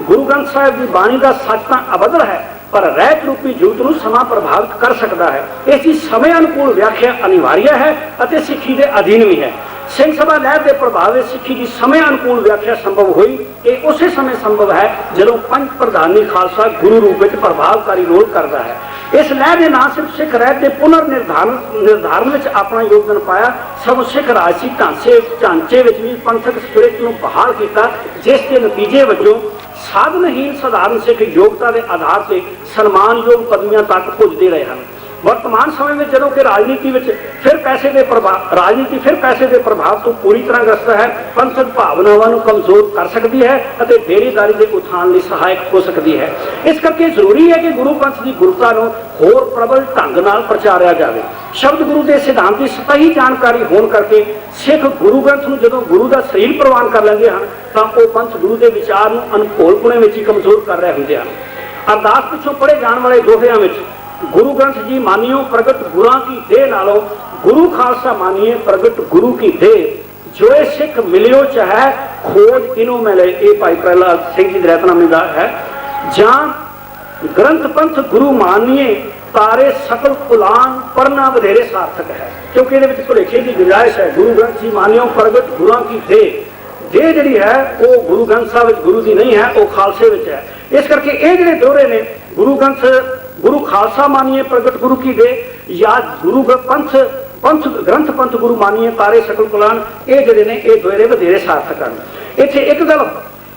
ਗੁਰੂ ਗ੍ਰੰਥ ਸਾਹਿਬ ਦੀ ਬਾਣੀ ਦਾ ਸੱਚ ਤਾਂ ਅਬਦਲ ਹੈ, ਪਰ ਰਹਿਤ ਰੂਪੀ ਜੁਗਤ ਨੂੰ ਸਮਾਂ ਪ੍ਰਭਾਵਿਤ ਕਰ ਸਕਦਾ ਹੈ। ਇਸ ਦੀ ਸਮੇਂ ਅਨੁਕੂਲ ਵਿਆਖਿਆ ਅਨਿਵਾਰਿਆ ਹੈ ਅਤੇ ਸਿੱਖੀ ਦੇ ਅਧੀਨ ਵੀ ਹੈ। ਸਿੰਘ ਸਭਾ ਲਹਿਰ ਦੇ ਪ੍ਰਭਾਵ ਵਿੱਚ ਸਿੱਖੀ ਦੀ ਸਮੇਂ ਅਨੁਕੂਲ ਵਿਆਖਿਆ ਸੰਭਵ ਹੋਈ। ਇਹ ਉਸੇ ਸਮੇਂ ਸੰਭਵ ਹੈ ਜਦੋਂ ਪੰਜ ਪ੍ਰਧਾਨੀ ਖਾਲਸਾ ਗੁਰੂ ਰੂਪ ਵਿੱਚ ਪ੍ਰਭਾਵਕਾਰੀ ਰੋਲ ਕਰਦਾ ਹੈ। ਇਸ ਲਹਿਰ ਨੇ ਨਾ ਸਿਰਫ ਸਿੱਖ ਰਹਿਤ ਦੇ ਪੁਨਰ ਨਿਰਧਾਰਨ ਵਿੱਚ ਆਪਣਾ ਯੋਗਦਾਨ ਪਾਇਆ, ਸਗੋਂ ਸਿੱਖ ਰਾਜਸੀ ਢਾਂਚੇ ਵਿੱਚ ਵੀ ਪੰਥਕ ਸਪਿਰਿਟ ਨੂੰ ਬਹਾਲ ਕੀਤਾ, ਜਿਸ ਦੇ ਨਤੀਜੇ ਵਜੋਂ ਸਾਧਨਹੀਨ ਸਧਾਰਨ ਸਿੱਖ ਯੋਗਤਾ ਦੇ ਆਧਾਰ ਤੇ ਸਨਮਾਨਯੋਗ ਪਦਵੀਆਂ ਤੱਕ ਪੁੱਜਦੇ ਰਹੇ ਹਨ। ਵਰਤਮਾਨ ਸਮੇਂ ਵਿੱਚ ਜਦੋਂ ਕਿ ਰਾਜਨੀਤੀ ਫਿਰ ਪੈਸੇ ਦੇ ਪ੍ਰਭਾਵ ਤੋਂ ਪੂਰੀ ਤਰ੍ਹਾਂ ਗ੍ਰਸਤ ਹੈ, ਪੰਥਕ ਭਾਵਨਾਵਾਂ ਨੂੰ ਕਮਜ਼ੋਰ ਕਰ ਸਕਦੀ ਹੈ ਅਤੇ ਡੇਰੇਦਾਰੀ ਦੇ ਉਥਾਨ ਲਈ ਸਹਾਇਕ ਹੋ ਸਕਦੀ ਹੈ। ਇਸ ਕਰਕੇ ਜ਼ਰੂਰੀ ਹੈ ਕਿ ਗੁਰੂ ਪੰਥ ਦੀ ਗੁਰਤਾ ਨੂੰ ਹੋਰ ਪ੍ਰਬਲ ਢੰਗ ਨਾਲ ਪ੍ਰਚਾਰਿਆ ਜਾਵੇ। ਸ਼ਬਦ ਗੁਰੂ ਦੇ ਸਿਧਾਂਤ ਦੀ ਸਤਹੀ ਜਾਣਕਾਰੀ ਹੋਣ ਕਰਕੇ ਸਿੱਖ ਗੁਰੂ ਗ੍ਰੰਥ ਨੂੰ ਜਦੋਂ ਗੁਰੂ ਦਾ ਸਰੀਰ ਪ੍ਰਵਾਨ ਕਰ ਲੈਂਦੇ ਹਨ ਤਾਂ ਉਹ ਪੰਥ ਗੁਰੂ ਦੇ ਵਿਚਾਰ ਨੂੰ ਅਨੁਕੂਲਪੁਣੇ ਵਿੱਚ ਹੀ ਕਮਜ਼ੋਰ ਕਰ ਰਹੇ ਹੁੰਦੇ ਹਨ। ਅਰਦਾਸ ਪਿੱਛੋਂ ਪੜ੍ਹੇ ਜਾਣ ਵਾਲੇ ਦੋਹਿਆਂ ਵਿੱਚ ਗੁਰੂ ਗ੍ਰੰਥ ਜੀ ਮਾਨਿਓ ਪ੍ਰਗਟ ਗੁਰਾਂ ਕੀ ਦੇਹ ਨਾਲੋਂ ਗੁਰੂ ਖਾਲਸਾ ਮਾਨੀਏ ਪ੍ਰਗਟ ਗੁਰੂ ਕੀ ਦੇਹ, ਜੋ ਇਹ ਸਿੱਖ ਮਿਲਿਓ ਚਾਹੇ ਖੋਜ ਇਨੋਂ ਮਿਲੇ, ਇਹ ਭਾਈ ਪ੍ਰਹਿਲਾਦ ਸਿੰਘ ਜੀ ਦੇ ਰਹਿਤਨਾਮੇ ਦਾ ਹੈ। ਜਾਂ ਗ੍ਰੰਥ ਪੰਥ ਗੁਰੂ ਮਾਨੀਏ ਤਾਰੇ ਸਕਲ ਕੁਲਾਨ ਪੜਨਾ ਵਧੇਰੇ ਸਾਰਥਕ ਹੈ, ਕਿਉਂਕਿ ਇਹਦੇ ਵਿੱਚ ਭੁਲੇਖੇ ਦੀ ਗੁੰਜਾਇਸ਼ ਹੈ। ਗੁਰੂ ਗ੍ਰੰਥ ਜੀ ਮਾਨਿਓ ਪ੍ਰਗਟ ਗੁਰਾਂ ਕੀ ਦੇਹ ਜਿਹੜੀ ਹੈ ਉਹ ਗੁਰੂ ਗ੍ਰੰਥ ਸਾਹਿਬ ਵਿੱਚ ਗੁਰੂ ਦੀ ਨਹੀਂ ਹੈ, ਉਹ ਖਾਲਸੇ ਵਿੱਚ ਹੈ। ਇਸ ਕਰਕੇ ਇਹ ਜਿਹੜੇ ਦੋਹਰੇ ਨੇ ਗੁਰੂ ਖਾਲਸਾ ਮਾਨੀਏ ਪ੍ਰਗਟ ਗੁਰੂ ਕੀ ਦੇ ਜਾਂ ਗੁਰੂ ਗ੍ਰੰਥ ਪੰਥ ਗੁਰੂ ਮਾਨੀਏ ਤਾਰੇ ਸਕਲ ਕੁਲਾਨ, ਇਹ ਜਿਹੜੇ ਨੇ ਇਹ ਦੋਹਰੇ ਵਧੇਰੇ ਸਾਰਥਕ ਹਨ। ਇੱਥੇ ਇੱਕ ਗੱਲ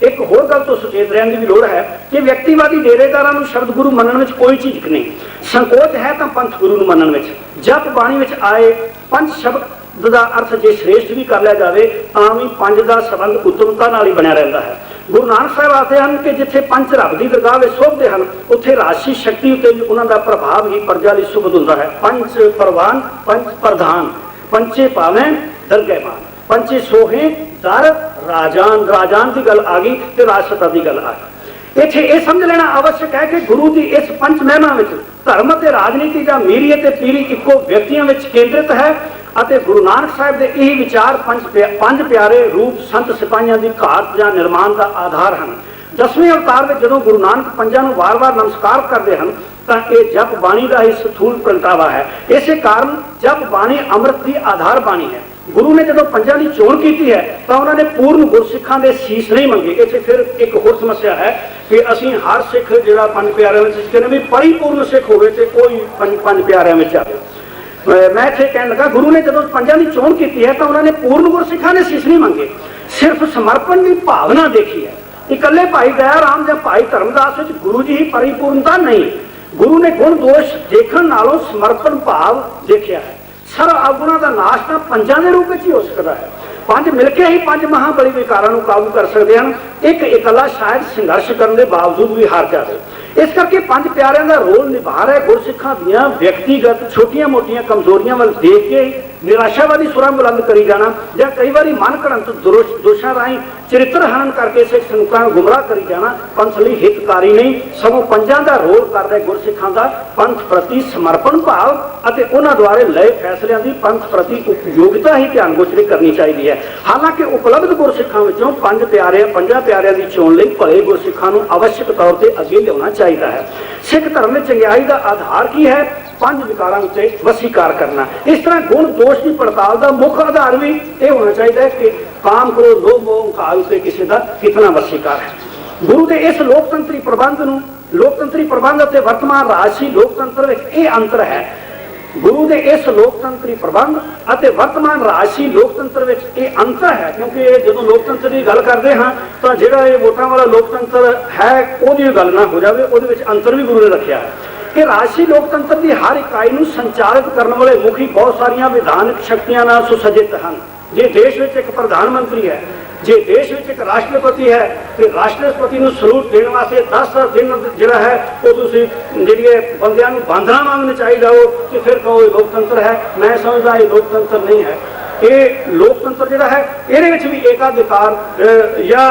एक होर गल तो सुचेत रहने की भी लोड़ है कि व्यक्तिवादी डेरेदारां नूं शब्द गुरु मनण विच कोई झिझक नहीं, संकोच है तो पंथ गुरु नूं मनण विच। जप बाणी विच आए पंज शब्द दा अर्थ जे श्रेष्ठ भी कर लिया जाए तां भी पंज दा संबंध उत्तमता नाल ही बनया रहिंदा है। गुरु नानक साहब आखदे हन कि जिथे पंच रब दी दरगाह विच शोभदे हन उत्थे राशि शक्ति उत्ते भी उन्हां दा प्रभाव ही प्रजा लई शुभ हुंदा है। पंच परवान पंच प्रधान पंचे पावें दरगहमान पंचे सोहे दर राजान, राजान की गल आ गई तो राजसत्ता की गल आ गई। इत्थे यह समझ लेना आवश्यक है कि गुरु की इस पंच महिमा में धर्म ते राजनीति या मीरी ते पीरी इको व्यक्तियों में केंद्रित है अते गुरु नानक साहब के यही विचार पंज प्यारे रूप संत सिपाहियों की घाट या निर्माण का आधार हैं। 10वें अवतार में जदों गुरु नानक पंजां नूं वार-वार नमस्कार करते हैं तो यह जप बाणी का ही स्थूल प्रगटावा है। इस कारण जप बाणी अमृत की आधार बाणी है। गुरु ने जो पंजां की चोण की है तो उन्होंने पूर्ण गुरसिखां के शीश नहीं मंगे। इत्थे फिर एक होर समस्या है कि असीं हर सिख जिहड़ा पंज प्यारिਆਂ ਵਿੱਚ कहने भी परिपूर्ण सिख होवे ते कोई पंज प्यारिਆਂ ਵਿੱਚ आवे। मैं इत्थे कहण लगा गुरु ने जो पंजां की चोण की है तो उन्होंने पूर्ण गुरसिखां ने शीश नहीं मंगे, सिर्फ समर्पण की भावना देखी है। इकल्ले भाई दया राम या भाई धर्मदास विच गुरु जी ही परिपूर्णता नहीं, गुरु ने गुण दोष देखण नालों समर्पण भाव देखिया है। सर अवगुणों का नाश तो पंजां के रूप में ही हो सकता है। पंज मिलकर ही पंज महाबली विकारों को काबू कर सकते हैं। एक इकला शायद संघर्ष करने के बावजूद भी हार जाए। इस करके पंज प्यारिਆਂ का रोल निभा रहे गुरसिखां दियां व्यक्तिगत छोटिया मोटिया कमजोरियां वाल देख के निराशावादी सुरां बुलंद करी जाना या कई बार मन घड़ंत दोषां राही चरित्र हनन करके सिख संगतां नूं गुमराह करी जाना पंथ लई हितकारी नहीं, सगों पंजां दा रोल कर रहे गुरसिखां दा पंथ प्रति समर्पण भाव अते उन्हां द्वारे लए फैसलियां दी पंथ प्रति उपयोगिता ही ध्यान गोचरी करनी चाहिए है। हालांकि उपलब्ध गुरसिखां विचों पंजां प्यारिਆਂ ਦੀ चोण लई भले गुरसिखां नूं आवश्यक तौर ते अगे लिआउणा चाहिए है। सिख धर्म में चंगियाई का आधार की है? पंज विकारां उत्ते वसीकार करना। इस तरह गुण दोष की पड़ताल का मुख्य आधार भी यह होना चाहिए कि काम करो लोभ मोह अहंकार उत्ते किसी का कितना वसीकार है। गुरु के इस लोकतंत्री प्रबंध और वर्तमान राजसी लोकतंत्र में यह अंतर है। गुरु के इस लोकतंत्री प्रबंध और वर्तमान राजसी लोकतंत्र में यह अंतर है, क्योंकि जो लोकतंत्र की गल करते हैं तो जो ये वोटां वाला लोकतंत्र है वो गल ना हो जाए, वो अंतर भी गुरु ने रखा है कि राजसी लोकतंत्र की हर इकाई को संचालित करने वाले मुखी बहुत सारिया विधानक शक्तियां नाल सुसज्जित हैं। जे देश में एक प्रधानमंत्री है, जे देश में एक राष्ट्रपति है तो राष्ट्रपति को सलूट देने वास्ते 10 दिन जोड़ा है वो जी बंदियां बांधना मांगने चाहिए हो तो फिर कहो लोकतंत्र है। मैं समझदा ये लोकतंत्र नहीं है। ये लोकतंत्र जोड़ा है ये भी एकाधिकार या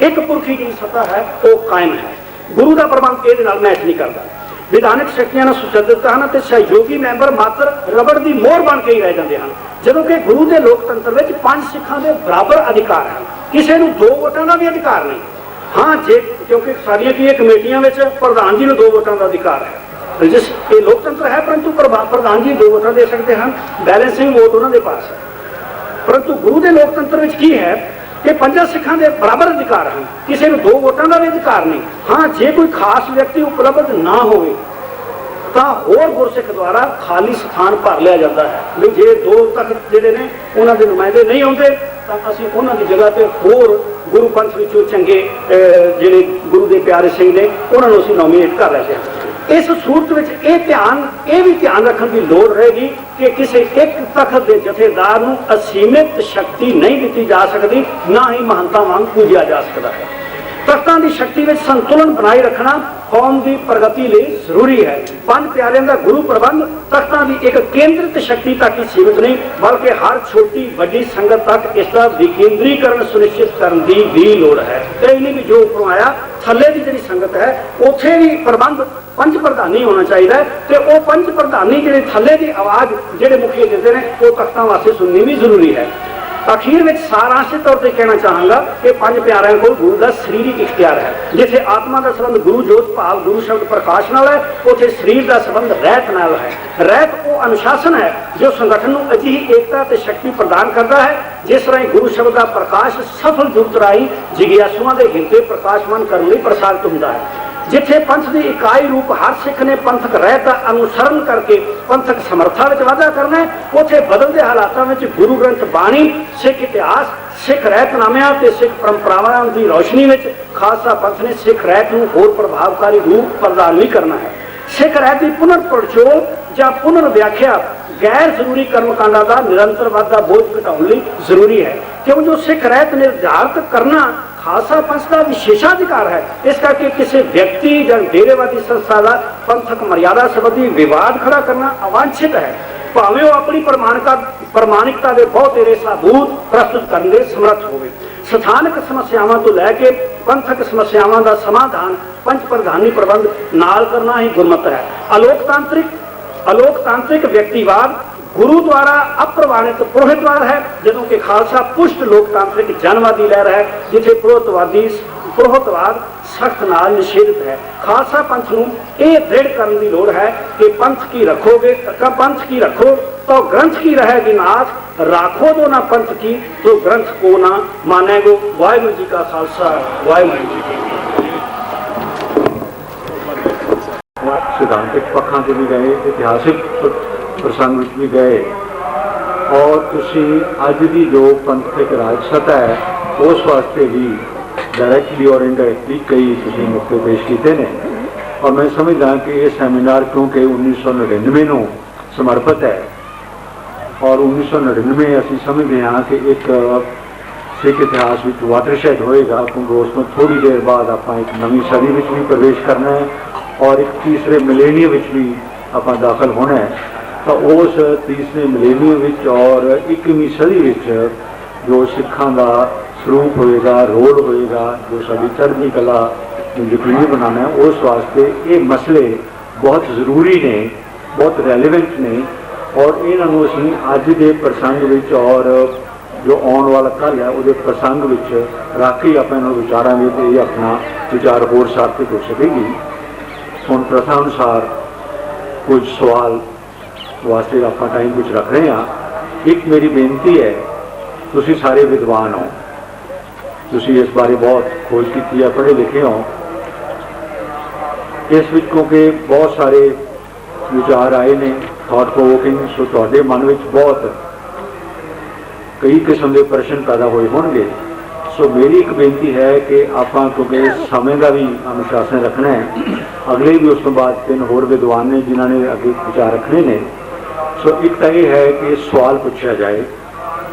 एक पुरखी की सत्ता है वो कायम है। गुरु का प्रबंध ये मैच नहीं करता। विधानक शक्तियां सुसज्जित हैं तो सहयोगी मैंबर मात्र रबड़ की मोहर बन के ही रह जाते हैं, जबकि गुरु के लोकतंत्र में 5 सिखां के बराबर अधिकार हैं। किसी को 2 वोटों का भी अधिकार नहीं। हाँ जे क्योंकि सारिया की कमेटियां में प्रधान जी को 2 वोटों का अधिकार है। जिस ये लोकतंत्र है परंतु प्रधान जी 2 वोट दे सकते हैं, बैलेंसिंग वोट उन्होंने पास है। परंतु गुरु के लोकतंत्र में की है कि 5 सिखां के बराबर अधिकार हैं, किसी को 2 वोटों का भी अधिकार नहीं। हाँ जे कोई खास व्यक्ति उपलब्ध ना हो तो होर गुरसिख द्वारा खाली स्थान भर लिया जाता है। भी जे 2 तक जोड़े ने उन्होंने नुमाइंदे नहीं आते तो असीं उन्हों की जगह पर होर गुरु पंथ विचों चंगे जिहड़े गुरु के प्यारे सिंह ने उन्होंने असीं नॉमिनेट कर रहे हैं। इस सूरत में यह भी ध्यान रखने की लौड़ रहेगी कि किसी एक तखत के जथेदार को असीमित शक्ति नहीं दी जा सकती, ना ही महंता वांग पूजा जा सकता है। तख्तां की शक्ति में संतुलन बनाए रखना कौम की प्रगति लिए जरूरी है। 5 प्यारिਆਂ का गुरु प्रबंध तख्तां की एक केंद्रित शक्ति तक ही सीमित नहीं बल्कि हर छोटी बड़ी संगत तक इसका विकेंद्रीकरण सुनिश्चित करने की भी लोड़ है। कई नहीं भी जो उपरों आया थले की जी संगत है उत्थे भी प्रबंध पंच प्रधानी होना चाहिए तो वो पंच प्रधानी जी थले की आवाज़ जोड़े मुखिया देते हैं वो तख्तां वास्ते सुननी भी जरूरी है। अखीर में सारांशित तौर पर कहना चाहूँगा कि 5 प्यारिਆਂ को गुरु का शरीरिक इख्तियार है। जिथे आत्मा का संबंध गुरु जोत भाव गुरु शब्द प्रकाश नाल है, उथे शरीर का संबंध रहत नाल है। रहत वो अनुशासन है जो संगठन को अजिही एकता ते शक्ति प्रदान करता है जिस राही गुरु शब्द का प्रकाश सफल युक्त राही जिज्ञासुओं के हिरदे प्रकाशमान करने प्रसारित होता है। जिथे पंथ की इकाई रूप हर सिख ने पंथक रहत का अनुसरण करके पंथक समर्था में वाधा करना है, उथे बदलते हालातों में गुरु ग्रंथ बाणी, सिख इतिहास, सिख रहतनामिਆਂ ਤੇ सिख परंपरावां की रोशनी में खालसा पंथ ने सिख रहत को होर प्रभावकारी रूप प्रदान नहीं करना है। सिख रहत की पुनर्पड़चोल ਜਾਂ पुनर व्याख्या गैर जरूरी कर्मकांडा का निरंतर वाधा बोझ घटाने लई जरूरी है, क्यों जो सिख रहत निर्धारित करना खालसा पंथ का विशेषाधिकार है। इस करके किसी व्यक्ति या डेरेवादी संस्था का पंथक मर्यादा संबंधी विवाद खड़ा करना अवांछित है, भावें वो अपनी प्रमाणिकता के बहुतेरे सबूत प्रस्तुत करने के समर्थ होवे। स्थानक समस्यावां तो लैके पंथक समस्यावां का समाधान पंच प्रधानी प्रबंध नाल करना ही गुरमत है। अलोकतांत्रिक व्यक्तिवाद गुरु द्वारा अप्रवाणित पुरोहितवाद है, जदों कि खालसा पुष्ट लोकतांत्रिक जनवादी लहर है, जिथे पुरोहितवाद सख्त नाल निषेधित है। खालसा पंथ नूं यह दृढ़ करने की लोड़ है कि पंथ की रखो तो ग्रंथ की रहेगी नाथ, राखो तो ना पंथ की तो ग्रंथ को ना मानेगो। वाहिगुरू जी का खालसा, वाहिगुरू जी की सिद्धांतिक पक्षों से भी गए, इतिहासिक प्रसंग भी गए, और तुसी अज की जो पंथिक राजसत्ता है उस वास्ते भी डायरैक्टली और इनडायरैक्टली कई तुसी नुकते पेश किए हैं। और मैं समझदा कि ये सैमीनार क्योंकि 1999 को समर्पित है, और 1999 असी समझते हाँ कि एक सिख इतिहास में वाटरशेड होएगा, क्योंकि उसमें थोड़ी देर बाद आप एक नवी सदी में भी प्रवेश करना है और एक तीसरे मिलेनियम भी आप दाखिल होना है। तो उस तीसरे मिलेनियम और 21वीं सदी में जो सिखों का स्वरूप होएगा, रोल होएगा, जो साड़ी चढ़ती कला यकीनी बनाना है, उस वास्ते ये मसले बहुत ज़रूरी ने, बहुत रेलीवेंट ने, और इन्हों असीं अज के प्रसंग में और जो आने वाला कल है वो प्रसंग में रख के आप विचारांगे तो ये अपना विचार होर सार्थक हो सकेगी। हुण प्रथा अनुसार कुछ सवाल वास्ते आप टाइम कुछ रख रहे हैं। एक मेरी बेनती है, तुसी सारे विद्वान हो, तुसी इस बारे बहुत खोज की है, पढ़े लिखे हो, इस विच क्योंकि बहुत सारे विचार आए ने थॉट प्रोवोकिंग, सो तुहाडे मन में बहुत कई किस्म के प्रश्न पैदा हुए होंगे। सो मेरी एक बेनती है कि आप क्योंकि समय का भी अनुशासन रखना है, अगले भी उस तो बाद 3 होर विद्वान ने जिन्होंने अगे विचार रखने ने। सो एक तो यह है कि सवाल पूछा जाए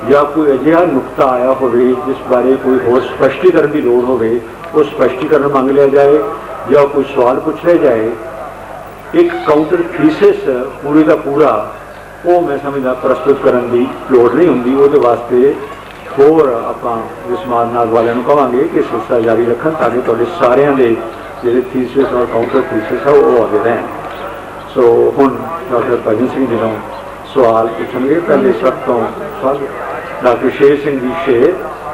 या कोई अजिहा नुकता आया हो जिस बारे कोई होर स्पष्टीकरण की लोड़ हो, वो स्पष्टीकरण मांग लिया जाए या कोई सवाल पूछ लिया जाए। एक काउंटर थीसिस पूरे का पूरा वो मैं समझदा प्रस्तुत करने की लोड़ नहीं होंगी। वो वास्ते होर आप समाज नाग वाले कहांगे कि सिलसिला जारी रखन ताकि तुहाडे सारिਆਂ ਦੇ ਜਿਹੜੇ थीसिस और काउंटर थीसिस है वो आगे रहन। सो हुण डॉक्टर भजन सिंह जी ਨੂੰ सवाल पूछेंगे। पहले सब तो सवाल डॉक्टर शेर सिंह जी शेर,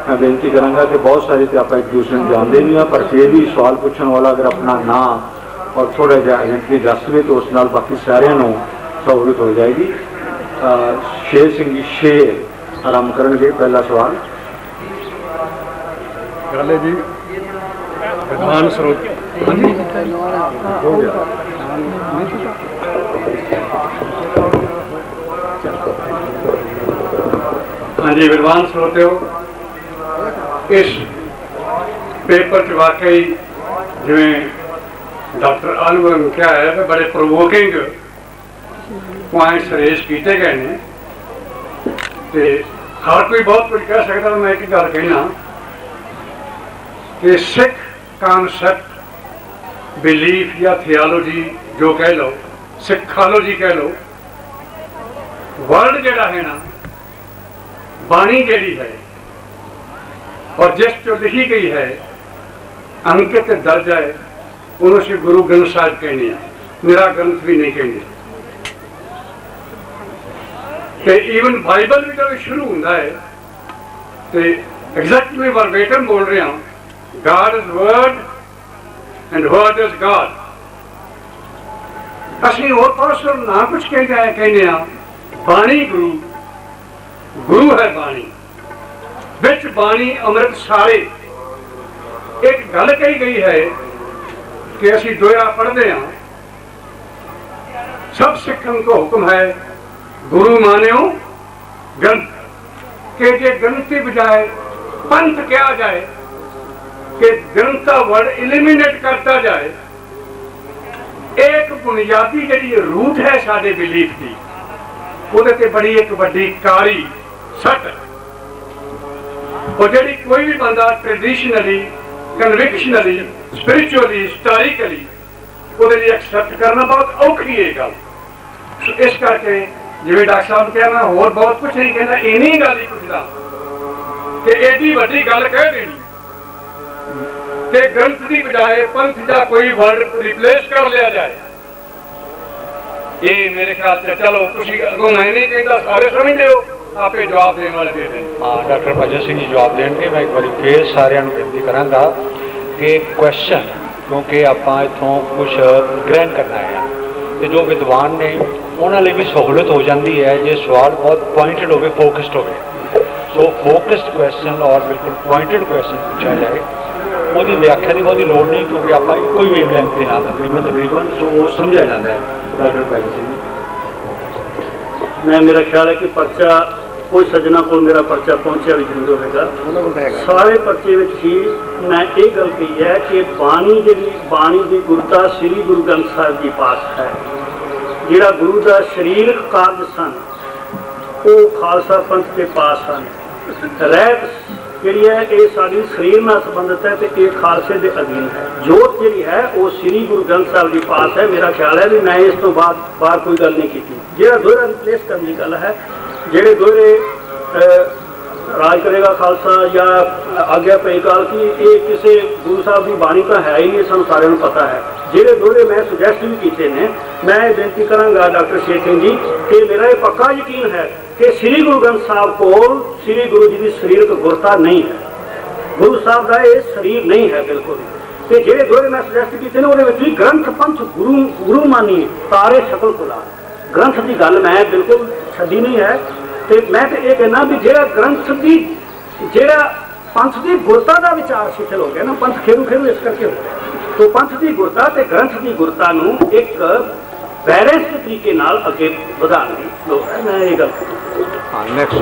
मैं बेनती कराँगा कि बहुत सारे तो आप एक दूसरे को जानते नहीं हैं, पर फिर भी सवाल पूछने वाला अगर अपना नाम और थोड़ा जहा आइडेंटिटी दस दे तो उस नाल बाकी सारिਆਂ ਨੂੰ सहूलत हो जाएगी। शेर सिंह जी शेर आराम करेंगे। पहला सवाल गल है जी, विद्वान स्रोत हो गया। हाँ जी, विद्वान स्रोते हो, इस पेपर च वाकई जिवें डॉक्टर आलू ने क्या है कि बड़े प्रोवोकिंग पॉइंट्स रेज किए गए हैं। तो हर कोई बहुत कुछ कह सकता, मैं एक गल कहना कि सिख कॉन्सैप्ट बिलीफ या थियोलॉजी जो कह लो, सिखालोजी कह लो, वर्ड जड़ा है ना, बाणी जड़ी है और जिस जो लिखी गई है अंकित दर्ज है, उन्होंने गुरु ग्रंथ साहिब कहने, मेरा ग्रंथ भी नहीं कहने। तो ईवन बाइबल भी जब शुरू होता है तो एग्जैक्टली वर्बेटम बोल रहे हैं, God is word and word is God. असं और पासों ना कुछ कहने बाणी गुरु, गुरु है बाणी, बिच बाणी अमृत सारे। एक गल कही गई है कि असी दोया पढ़ते हैं, सब सिखन को हुक्म है गुरु मान्यो ग्रंथ, के जे ग्रंथ की बजाय पंथ क्या जाए, कि ग्रंथ का वर्ड एलिमिनेट करता जाए। एक बुनियादी जी रूट है साडे बिलीफ की, ਉਹਦੇ ਤੇ बड़ी एक वड्डी काली सट। और जी कोई भी बंदा ट्रेडिशनली, कन्विक्शनली, स्पिरिचुअली, हिस्टोरिकली ਉਹਦੇ ਲਈ एक्सेप्ट करना बहुत औखी है गल। इस करके जिवें डॉक्टर साहब कहना होर बहुत कुछ नहीं कहना, इन्नी गल ही पुछदा कि एडी वड्डी गल कह देनी कि ग्रंथ की बजाय पंथ का कोई वर्ड रिप्लेस कर लिया जाए। ये मेरे ख्याल से चलो तुम अगों मैं नहीं कहता, सारे समझते हो, आपे जवाब देने वाले दे दें। हाँ, डॉक्टर भजन सिंह जी जवाब देंगे। मैं एक बार फिर सारिਆਂ ਨੂੰ ਬੇਨਤੀ ਕਰਾਂਗਾ कि क्वेश्चन, क्योंकि ਆਪਾਂ इथों कुछ ग्रहण करना है तो जो विद्वान ने उन्होंने लिए भी सहूलत हो जाती है जे सवाल बहुत पॉइंटेड हो, फोकस्ड हो। सो फोकस्ड क्वेश्चन और बिल्कुल पॉइंटेड क्वेश्चन पूछा जाए, वो व्याख्या की बहुत लोड़ नहीं, क्योंकि आप कोई वेव लेंथ के नाम तकरीबन सो वो समझा जाता है। डॉक्टर भजन सिंह मैं, मेरा ख्याल है कि परचा कोई सज्जना को मेरा परचा पहुंचा भी जरूर होगा। सारे परचे में ही मैं ये गल कही है कि बाणी जी बाणी की गुरता श्री गुरु ग्रंथ साहिब जी पास है। जिहड़ा गुरु का शरीरक कार्य सन वो खालसा पंथ के पास सन। रहत जी है ये साड़ी शरीर नाल संबंधित है तो ये खालसे के अधीन है। जोत जी है वो श्री गुरु ग्रंथ साहिब जी पास है। मेरा ख्याल है भी मैं इस तो बाद बाहर कोई गल नहीं की। जिहड़ा दोहरा रिप्लेस करने की गल है, ਜਿਹੜੇ ਦੋਹਰੇ ਰਾਜ ਕਰੇਗਾ ਖਾਲਸਾ ਜਾਂ ਆਗਿਆ ਪਈਕਾਲ की ये किसी गुरु साहब की बाणी तो है ही नहीं, ਸਾਨੂੰ ਸਾਰਿਆਂ ਨੂੰ पता है। ਜਿਹੜੇ ਦੋਹਰੇ मैं सुजैसट भी किए ने, मैं बेनती करांगा डॉक्टर शेर सिंह जी कि मेरा ये पक्का यकीन है कि श्री गुरु ग्रंथ साहब को श्री गुरु जी की शरीरक गुरता नहीं है, गुरु साहब का ये शरीर नहीं है बिल्कुल। तो ਜਿਹੜੇ ਦੋਹਰੇ मैं सुजैसट किए ने ਉਹਦੇ ਵਿੱਚ ਵੀ ग्रंथ पंथ गुरु मानी तारे शकल कुला ग्रंथ की गल मैं बिल्कुल छड्डी नहीं है। तो मैं तो ये कहना भी जो ग्रंथ की जो पंथ की गुरता का विचार शिथिल हो गया ना, पंथ खेरू खेरू इस करके हो गया। तो पंथ की गुरता तो ग्रंथ की गुरता नूं एक बैलेंस के तरीके नाल अगे बढ़ाने की लोड़ है। मैं ये गल हाँ नेक्स्ट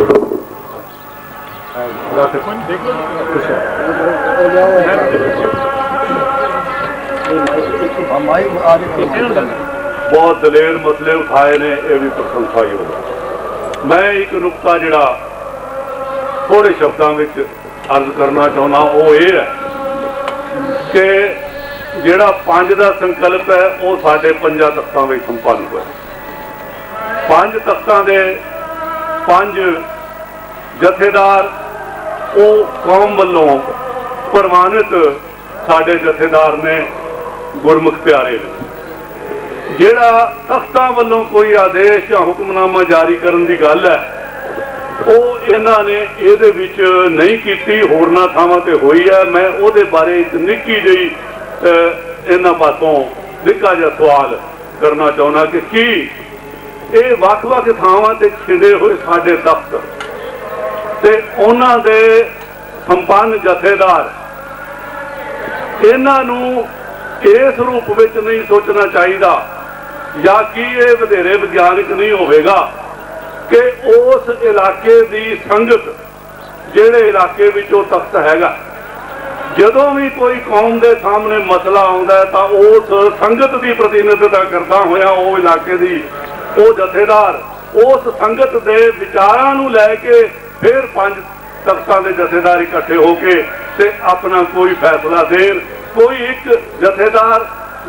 बहुत दलेर मसले उठाए ने, यह भी प्रशंसायोग है। मैं एक नुकता जिहड़ा थोड़े शब्दों में अर्ज करना चाहना वो ये है कि जिहड़ा पंज का संकल्प है वो साडे पंजा तख्तां में संपन्न हुआ। पंज तख्तां दे पंज जथेदार वो कौम वालों प्रमाणित साडे जथेदार ने, गुरमुख प्यारे ने। जिहड़ा तख्तां वालों कोई आदेश या हुक्मनामा जारी करने की गल है वो इन्हां ने इहदे विच नहीं कीती, होरना थावां ते होई है। मैं उहदे बारे एक निक्की जी इन्हां पासों निक्का जिहा सवाल करना चाहुंदा कि की ये वख-वख थावां ते छिड़े होए साडे तख्त ते उन्हां दे संपन्न जथेदार इन्हां नूं इस रूप में नहीं सोचना चाहिए या कि ये वधेरे विज्ञानिक नहीं होगा कि उस इलाके की संगत जिहड़े इलाके में तख्त हैगा, जदों भी कोई कौम के सामने मसला आता है तो उस संगत की प्रतिनिधित्व करता होया वो इलाके की वो जथेदार उस संगत के विचारां नूं लैके फिर पंज तख्तां के जथेदार इकट्ठे होके ते अपना कोई फैसला देन। कोई एक जथेदार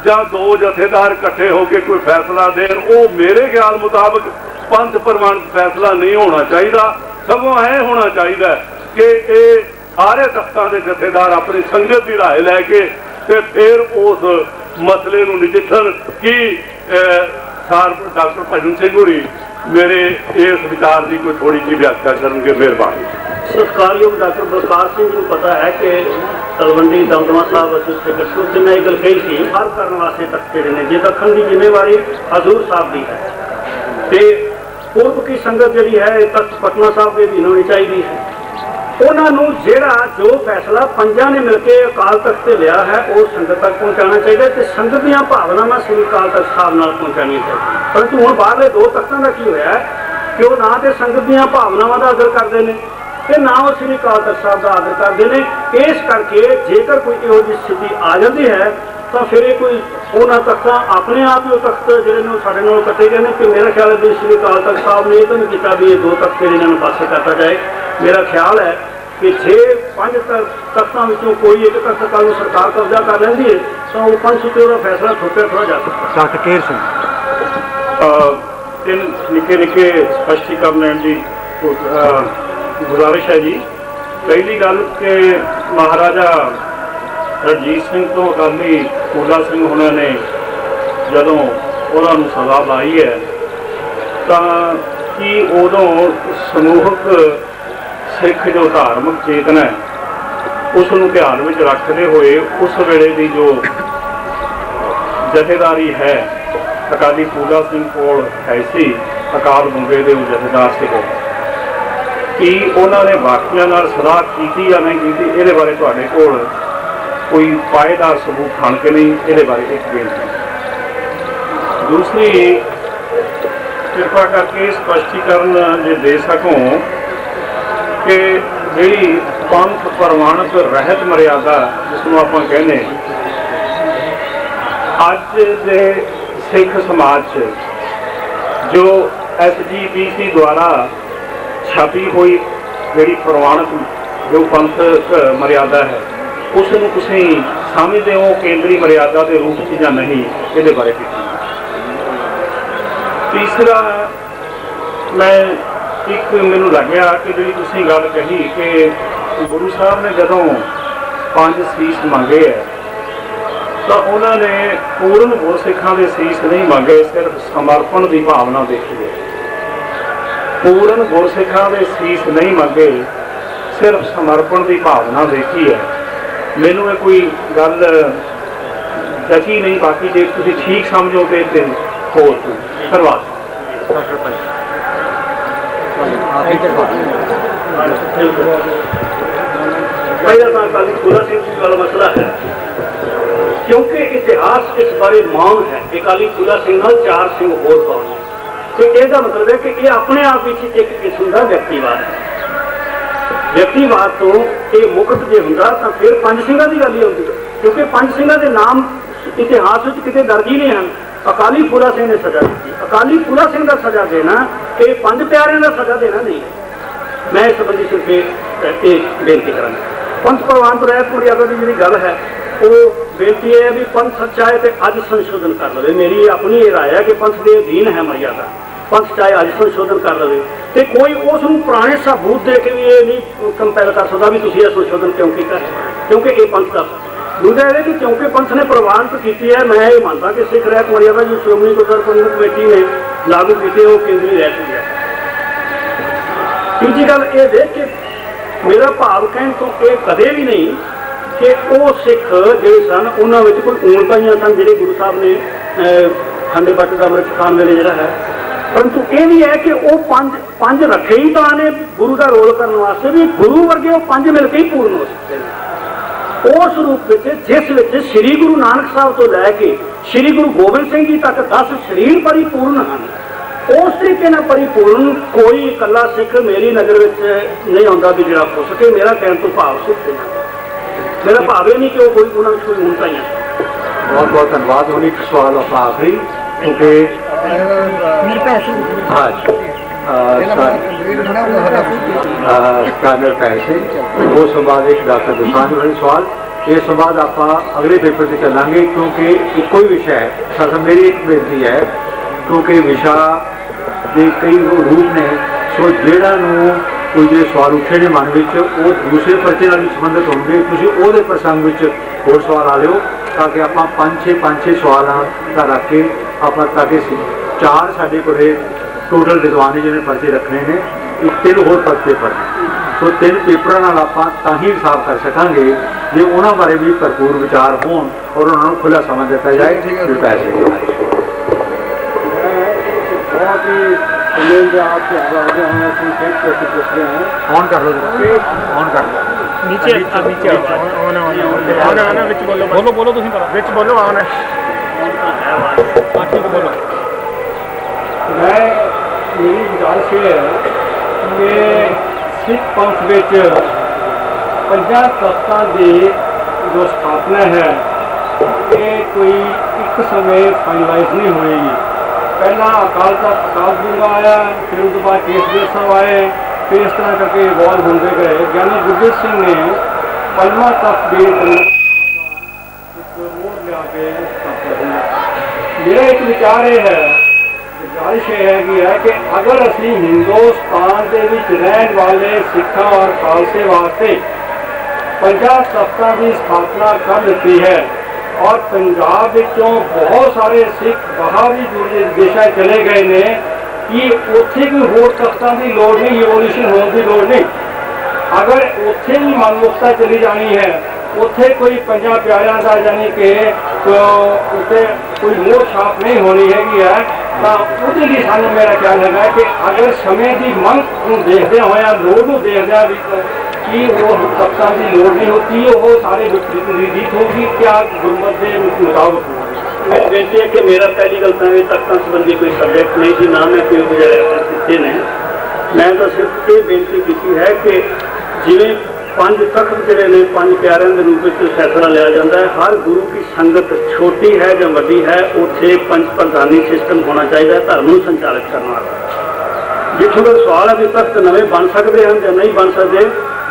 या दो जथेदार इकट्ठे होकर कोई फैसला देन, वो मेरे ख्याल मुताबिक पंथ प्रमाणित फैसला नहीं होना चाहिए। सगों ऐ होना चाहिए कि ये सारे तख्तां के जथेदार अपनी संगत की राय लैके ते फिर उस मसले नूं नजिठण कि डॉक्टर भजन सिंह होरी मेरे इस विचार की कोई थोड़ी जी व्याख्या करेंगे, मेहरबानी। सत्कारयोग डॉक्टर बलकार सिंह को पता है कि तलवंडी दमदमा साहब से मैं एक गल कही थी, हर करने वास्ते तख्त जिहड़े ने जे दखन की जिम्मेवारी हजूर साहब की है तो पूर्व की संगत जी है तख्त पटना साहब के अधीन होनी चाहिए है। उन्होंने ਜਿਹੜਾ जो फैसला पंजां ने मिलकर अकाल तख्त से लिया है वो संगत तक पहुँचाना चाहिए तो संगत दी भावनावां श्री अकाल तख्त साहब नाल पहुँचानी चाहिए। परंतु हुण बाहरले दो तख्तां का की होया कि वो ना तो संगत दी भावनावां का आदर करते हैं तो ना वो श्री अकाल तख्त साहब का आदर करते हैं। इस करके जेकर कोई इहो जी स्थिति आ जाती है तो फिर ये कोई उन्होंने तख्त अपने आप ही तख्त जो साढ़े नाल कटे गए हैं कि मेरा ख्याल है भी श्री अकाल तख्त साहब ने यह तो नहीं किया भी ये दो तख्त इन्होंने पासे करता जाए। मेरा ख्याल है कि जे 5 तख्तों में कोई एक तख्त कल सरकार कब्जा कर लेंदी है तो वो 5 सूत्रों का फैसला ठोकर थोड़ा जा सकता। डॉक्टर केर सिंह तीन निके निके स्पष्टीकरण की गुजारिश है जी। पहली गल कि महाराजा रणजीत सिंह तो अकाली फूला सिंह उन्होंने जदों उन्होंने सजा लाई है तो कि उदों समूहक सिख जो धार्मिक चेतना है उसनों ध्यान में रखते हुए उस वेले की जो जथेदारी है अकाली फूला सिंह कोल है सी अकाल बंगे के जथेदार से कि उन्होंने बाकियों नाल सलाह की या नहीं की ये बारे तुहाडे कोल कोई पाएदार सबूत खान के नहीं ये बारे एक बेनती। दूसरी कृपा करके स्पष्टीकरण जो दे सकों कि जी पंथ प्रमाणित रहत मर्यादा जिसनों आप कहने अज दे सिख समाज जो SGPC द्वारा छपी हुई जी प्रमाणित जो पंथ मर्यादा है उसनों तुसीं समझते हो केंद्रीय मर्यादा के रूप में या नहीं ये बारे। तीसरा मैं एक मैनू लग्या कि जी तुसीं गल कही कि गुरु साहब ने जदों 5 सीस मंगे है तो उन्होंने पूर्ण गुरसिखां दे सीस नहीं मंगे सिर्फ समर्पण की भावना देखी है। पूर्ण गुरसिखां दे सीस नहीं मंगे सिर्फ समर्पण की भावना देखी है। मैनू ये कोई गल जची नहीं बाकी जे तुसीं ठीक समझो तो होर धन्यवाद। पहला तो अकाली फूला सिंह का मसला है क्योंकि इतिहास इस बारे मौन है। अकाली फूला सिंह नाल 4 सिंह होर कौन है तो यह मतलब है कि यह अपने आप एक किस्म का व्यक्तिवाद है। व्यक्तिवाद तो ये मुक्त जो होंदा तो फिर 5 सिंघां की गल ही होती क्योंकि 5 सिंघां के नाम इतिहास में कितने दर्ज ही नहीं हैं। अकाली फूला सिंह ने सजा दी। अकाली फूला सिंह का सजा देना ये 5 प्यारिਆਂ का सजा देना नहीं है। मैं इस संबंधी सिर्फ एक बेनती करा पंथ प्रवान तो रहत मर्यादा की जी गल है वो बेनती है भी पंथ सच्चा है तो अज संशोधन कर लवे। मेरी अपनी ये राय है कि पंथ के अधीन है मर्यादा पंथ चाहे अज संशोधन कर लवे तो कोई उस पुराने सबूत दे के भी ये नहीं कंपेयर कर सकता भी तुसीं संशोधन क्यों किया क्योंकि ये पंथ का। दूसरा है कि क्योंकि पंथ ने प्रवान तो की है मैं ये मानता कि सिख रहत मर्यादा जो श्रोमणी गुरद्वारा प्रबंधक कमेटी ने लागू की वो केंद्रीय रहत मर्यादा। तीजी गल ये देख के मेरा भाव कहने तो ये कदे भी नहीं कि वो सिख जो सन उन्होंने कोई ऊणताइयां सन जो गुरु साहब ने खंडे बट का अमृत खान वेले जो है। परंतु ये भी है कि वो पंज रखे ही तो ने गुरु का रोल करने वास्ते भी गुरु वर्गे वो 5 मिलकर ही पूर्ण हो सकते हैं। उस रूप में जिस श्री गुरु नानक साहब तो लैके श्री गुरु गोबिंद सिंह जी तक 10 शरीर परिपूर्ण हैं। उस तरीके ना परिपूर्ण कोई कला सिख मेरी नज़र में नहीं आता भी जरा हो सके। मेरा कहने तो भाव सिख मेरा भाव ये नहीं कि वो कोई उन्होंने कोई ऊँचा ही है। बहुत बहुत धन्यवाद। होनी सवाल आप आखिरी क्योंकि पैनल पैसे वो संवाद एक डॉक्टर दुसान वाले सवाल ये संवाद आप अगले पेपर से चलांगे क्योंकि एको ही विषय है। सर मेरी एक बेनती है क्योंकि विषा के कई रूप ने सो जेड़ा कोई जो सवाल उठे ने मन में वो दूसरे पर्चे नाल संबंधित होंगे तुसीं ओहदे प्रसंग में होर सवाल आ लिओ ताकि आप 5-6 सवाल का रख के आप ताकि 4 साढ़े को टोटल विद्वान जिन्हें पर्चे रखने ने 3 होर पर्चे पढ़ने तो 3 पेपरों नाल आपां ही हिसाब कर सकांगे जे उन्होंने बारे भी भरपूर विचार होण और उन्होंने खुला समय दिता जाए पैसे बहुत ही सुनील जी आपसे आगे हैं अपनी फिर कैसे पूछ रहे हैं ऑन कर लो ऑन कर लो नीचे नीचे आना विच बोलो बोलो तुसीं करो विच बोलो आना ठीक है बोलो मैं मेरी गुजारिश है कि सिख पंथ विच पंजां तख्तां दी जो स्थापना है ये कोई एक समय फाइनलाइज नहीं होएगी। पहला अकाल तख्त अकाल गुरु आया, फिर उसके बाद केसगढ़ साहब आए, फिर इस तरह करके इवॉल्व होते गए। ज्ञानी गुरजीत सिंह ने पंजवां तख्त भी लिया के मेरा एक विचार ये है, गुजारिश ये है कि अगर असी हिंदुस्तान के रहने वाले सिखा और खालसे वास्ते पंजाब तख्तां की स्थापना कर दी है और पंजाब विचों बहुत सारे सिख बाहर भी देशों चले गए ने कि उत्थे कोई होर तख्तां की लोड़ नहीं, इवोल्यूशन होने की लोड़ नहीं। अगर उत्थे भी मनमुखता चली जानी है, उत्थे कोई पंजां प्यारियां का यानी कि उत्थे कोई मोह छाप नहीं होनी है तो उसके लिए सानू मेरा ख्याल है कि अगर समय की मंग को देखते होया लोड़ को देखदे कि वो तख्तां की लोड़ नहीं होती, वो सारे विपरीत होगी क्या गुरमत के मुताबिक मेरी बेनती है कि मेरा पहली गल तो तख्तां संबंधी कोई सब्जैक्ट नहीं थी, ना मैं कोई रेफरेंस दिते ने। मैं तो सिर्फ ये बेनती की है कि जिवें पंज तख्त जिहड़े ने पंज प्यारिਆਂ के रूप में फैसला लिया जाता है, हर गुरु की संगत छोटी है या वड्डी है उत्थे पंच प्रधानी सिस्टम होना चाहिए धर्म को संचालित करने वाला। जिथों तक सवाल है भी तख्त नवे बन सकते हैं या नहीं बन सकते,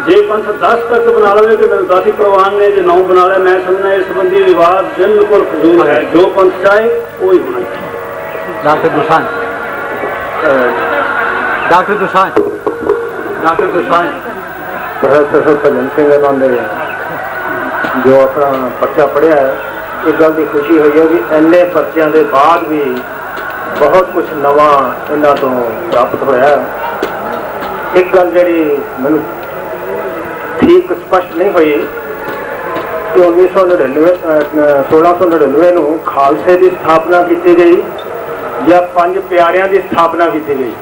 जे पंथ 10 तख्त बना लवे तो 10 ही प्रवान ने, जो 9 बना लिया मैं समझना इस संबंधी विवाद बिल्कुल फजूल है। जो पंथ चाहे वो ही होना चाहिए। डॉक्टर दुसांझ प्रोफेसर भजन सिंह इन्होंने जो अपना पर्चा पढ़िया है, इस गल की खुशी हुई है कि इन्ने पर्चों के बाद भी बहुत कुछ नवा इन्हों तो प्राप्त होया। एक गल जी मैं ठीक स्पष्ट नहीं हुई कि 1699 खालसे की स्थापना की गई या पंज प्यारियां की स्थापना की गई,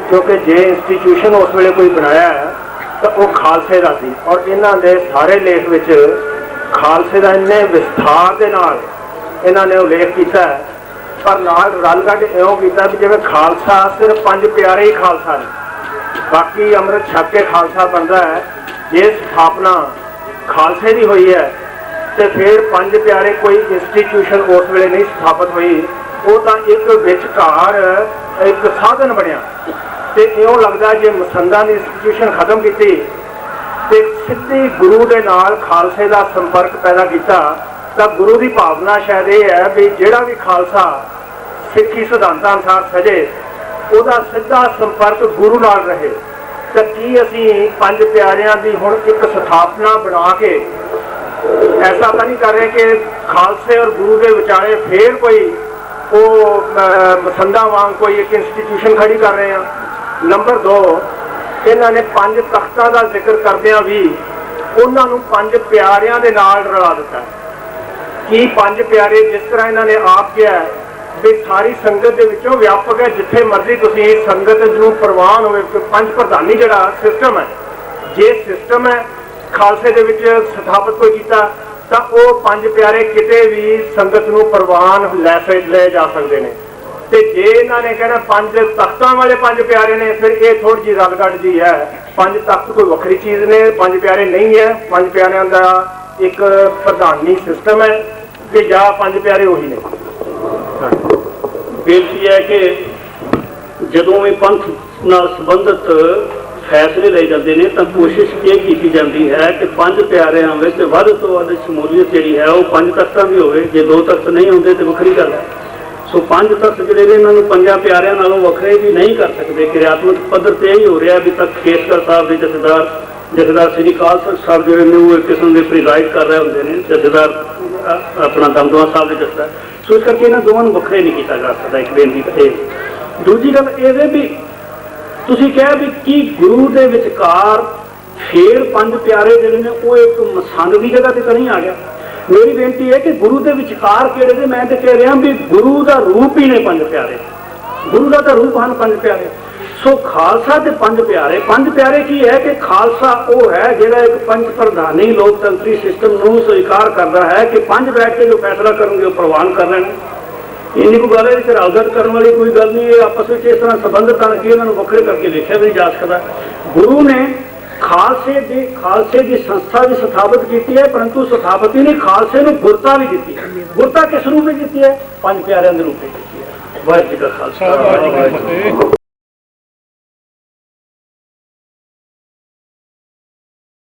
क्योंकि जे इंस्टीट्यूशन उस वेले कोई बनाया है तो वो खालसे का सी और इन्हों के सारे लेख विच खालसे का इन्ने विस्तार के नाल इन्होंने उल्लेख किया है, पर नाल रल कट इं किया भी जिवें खालसा सिर्फ पंज प्यारे ही खालसा ने, बाकी अमृत छक के खालसा बनता है। जे स्थापना खालसे की हुई है तो फिर पंज प्यारे कोई इंस्टीट्यूशन उस वेले नहीं स्थापित हुई, वो तो एक विचकार एक साधन बनया। तो इं लगता जे मसंदा की इंस्टीट्यूशन खत्म की सीधी गुरु के नाल खालसे का संपर्क पैदा किया, तो गुरु की भावना शायद ये है भी जिहड़ा भी खालसा सिक्खी सिद्धांत अनुसार सजे उसका सीधा संपर्क गुरु नाल रहे। तो की असी पंज प्यारियां की हुण एक स्थापना बना के ऐसा तो नहीं कर रहे कि खालसे और गुरु के विचारे फिर कोई वो मसंदा वांग कोई एक इंस्टीट्यूशन खड़ी कर रहे हैं। नंबर 2, इन्होंने पंज तख्तां का जिक्र करदियां भी उन्होंने पंज प्यारियां दे नाल रला दिता कि पंज प्यारे जिस तरह इन्होंने आप किया भी सारी संगत के विचों व्यापक है, जिथे मर्जी तुसी संगत जो प्रवान होवे पंज प्रधानी जिहड़ा सिस्टम है, जे सिस्टम है खालसे दे विच स्थापित कोई कीता तो वो पंज प्यारे किते भी संगत नूं प्रवान ले जा सकते हैं। तो जे इन्होंने कहना पंज तख्तां वाले पंज प्यारे ने, फिर ये थोड़ी जी रलगट जी है। पंज तख्त कोई वक्री चीज़ ने, पंज प्यारे नहीं है। पंज प्यारिਆਂ का एक प्रधानी सिस्टम है कि जा पंज प्यारे वही ने। बेनती है कि जदों भी पंथ नाल संबंधित फैसले ले जाते हैं तो कोशिश ये की जाती है कि पंज प्यारिਆਂ ਵਿੱਚ ਵੱਧ ਤੋਂ ਵੱਧ ਸ਼ਮੂਲੀਅਤ ਜਿਹੜੀ है वो पंज तख्तां ਦੀ होवे। जे 2 तख्त नहीं होंगे तो वक्री गल है। सो पंज तख्त ਜਿਹੜੇ ਨੇ ਇਹਨਾਂ ਨੂੰ ਪੰਜਾਂ ਪਿਆਰਿਆਂ ਨਾਲੋਂ ਵੱਖਰੇ भी नहीं कर सकते। क्रियात्मक पद्धर से यही हो रहा भी तख्त केसगढ़ साहब के जथेदार श्री अकाल तख्त साहब जो ने वो एक किस्म के प्रिजाइड कर रहे होंगे ने, जथेदार अपना दमदमा साहब के जथेदार। सो इस करके इन्होंने दोवां नूं वखरे नहीं किया जा सकता। एक बेनती दूजी गल ये भी तुसीं कहा भी कि गुरु के विचकार फिर पंज प्यारे जिहड़े ने वो एक मसंद की जगह तो नहीं आ गया। मेरी बेनती है कि गुरु के विचकार किहड़े ने, मैं तो कह रहा भी गुरु का रूप ही ने पंज प्यारे। ਗੁਰੂ ਦਾ ਤਾਂ ਰੂਪ ਹਨ ਪੰਜ ਪਿਆਰੇ। ਸੋ ਖਾਲਸਾ ਤੇ ਪੰਜ ਪਿਆਰੇ ਕੀ ਹੈ ਕਿ ਖਾਲਸਾ ਉਹ ਹੈ ਜਿਹੜਾ ਇੱਕ ਪੰਜ ਪ੍ਰਧਾਨੀ ਲੋਕਤੰਤਰੀ ਸਿਸਟਮ ਨੂੰ ਸਵੀਕਾਰ ਕਰਦਾ ਹੈ ਕਿ ਪੰਜ ਬੈਠ ਕੇ ਜੋ ਫੈਸਲਾ ਕਰਨਗੇ ਉਹ ਪ੍ਰਵਾਨ ਕਰ ਲੈਣ। ਇੰਨੀ ਕੋਈ ਗੱਲ ਹੈ ਰਲਗਟ ਕਰਨ ਵਾਲੀ ਕੋਈ ਗੱਲ ਨਹੀਂ। ਇਹ ਆਪਸ ਵਿੱਚ ਇਸ ਤਰ੍ਹਾਂ ਸੰਬੰਧਿਤ ਹਨ ਕਿ ਇਹਨਾਂ ਨੂੰ ਵੱਖਰੇ ਕਰਕੇ ਦੇਖਿਆ ਵੀ ਜਾ ਸਕਦਾ। ਗੁਰੂ ਨੇ ਖਾਲਸੇ ਦੀ ਸੰਸਥਾ ਵੀ ਸਥਾਪਿਤ ਕੀਤੀ ਹੈ, ਪਰੰਤੂ ਸਥਾਪਤੀ ਨੇ ਖਾਲਸੇ ਨੂੰ ਗੁਰਤਾ ਵੀ ਦਿੱਤੀ ਹੈ। ਗੁਰਤਾ ਕਿਸ ਰੂਪ ਵਿੱਚ ਦਿੱਤੀ ਹੈ? ਪੰਜ ਪਿਆਰਿਆਂ ਦੇ ਰੂਪ ਵਿੱਚ ਦਿੱਤੀ ਹੈ। ਵਾਹਿਗੁਰੂ ਜੀ ਕਾ ਖਾਲਸਾ।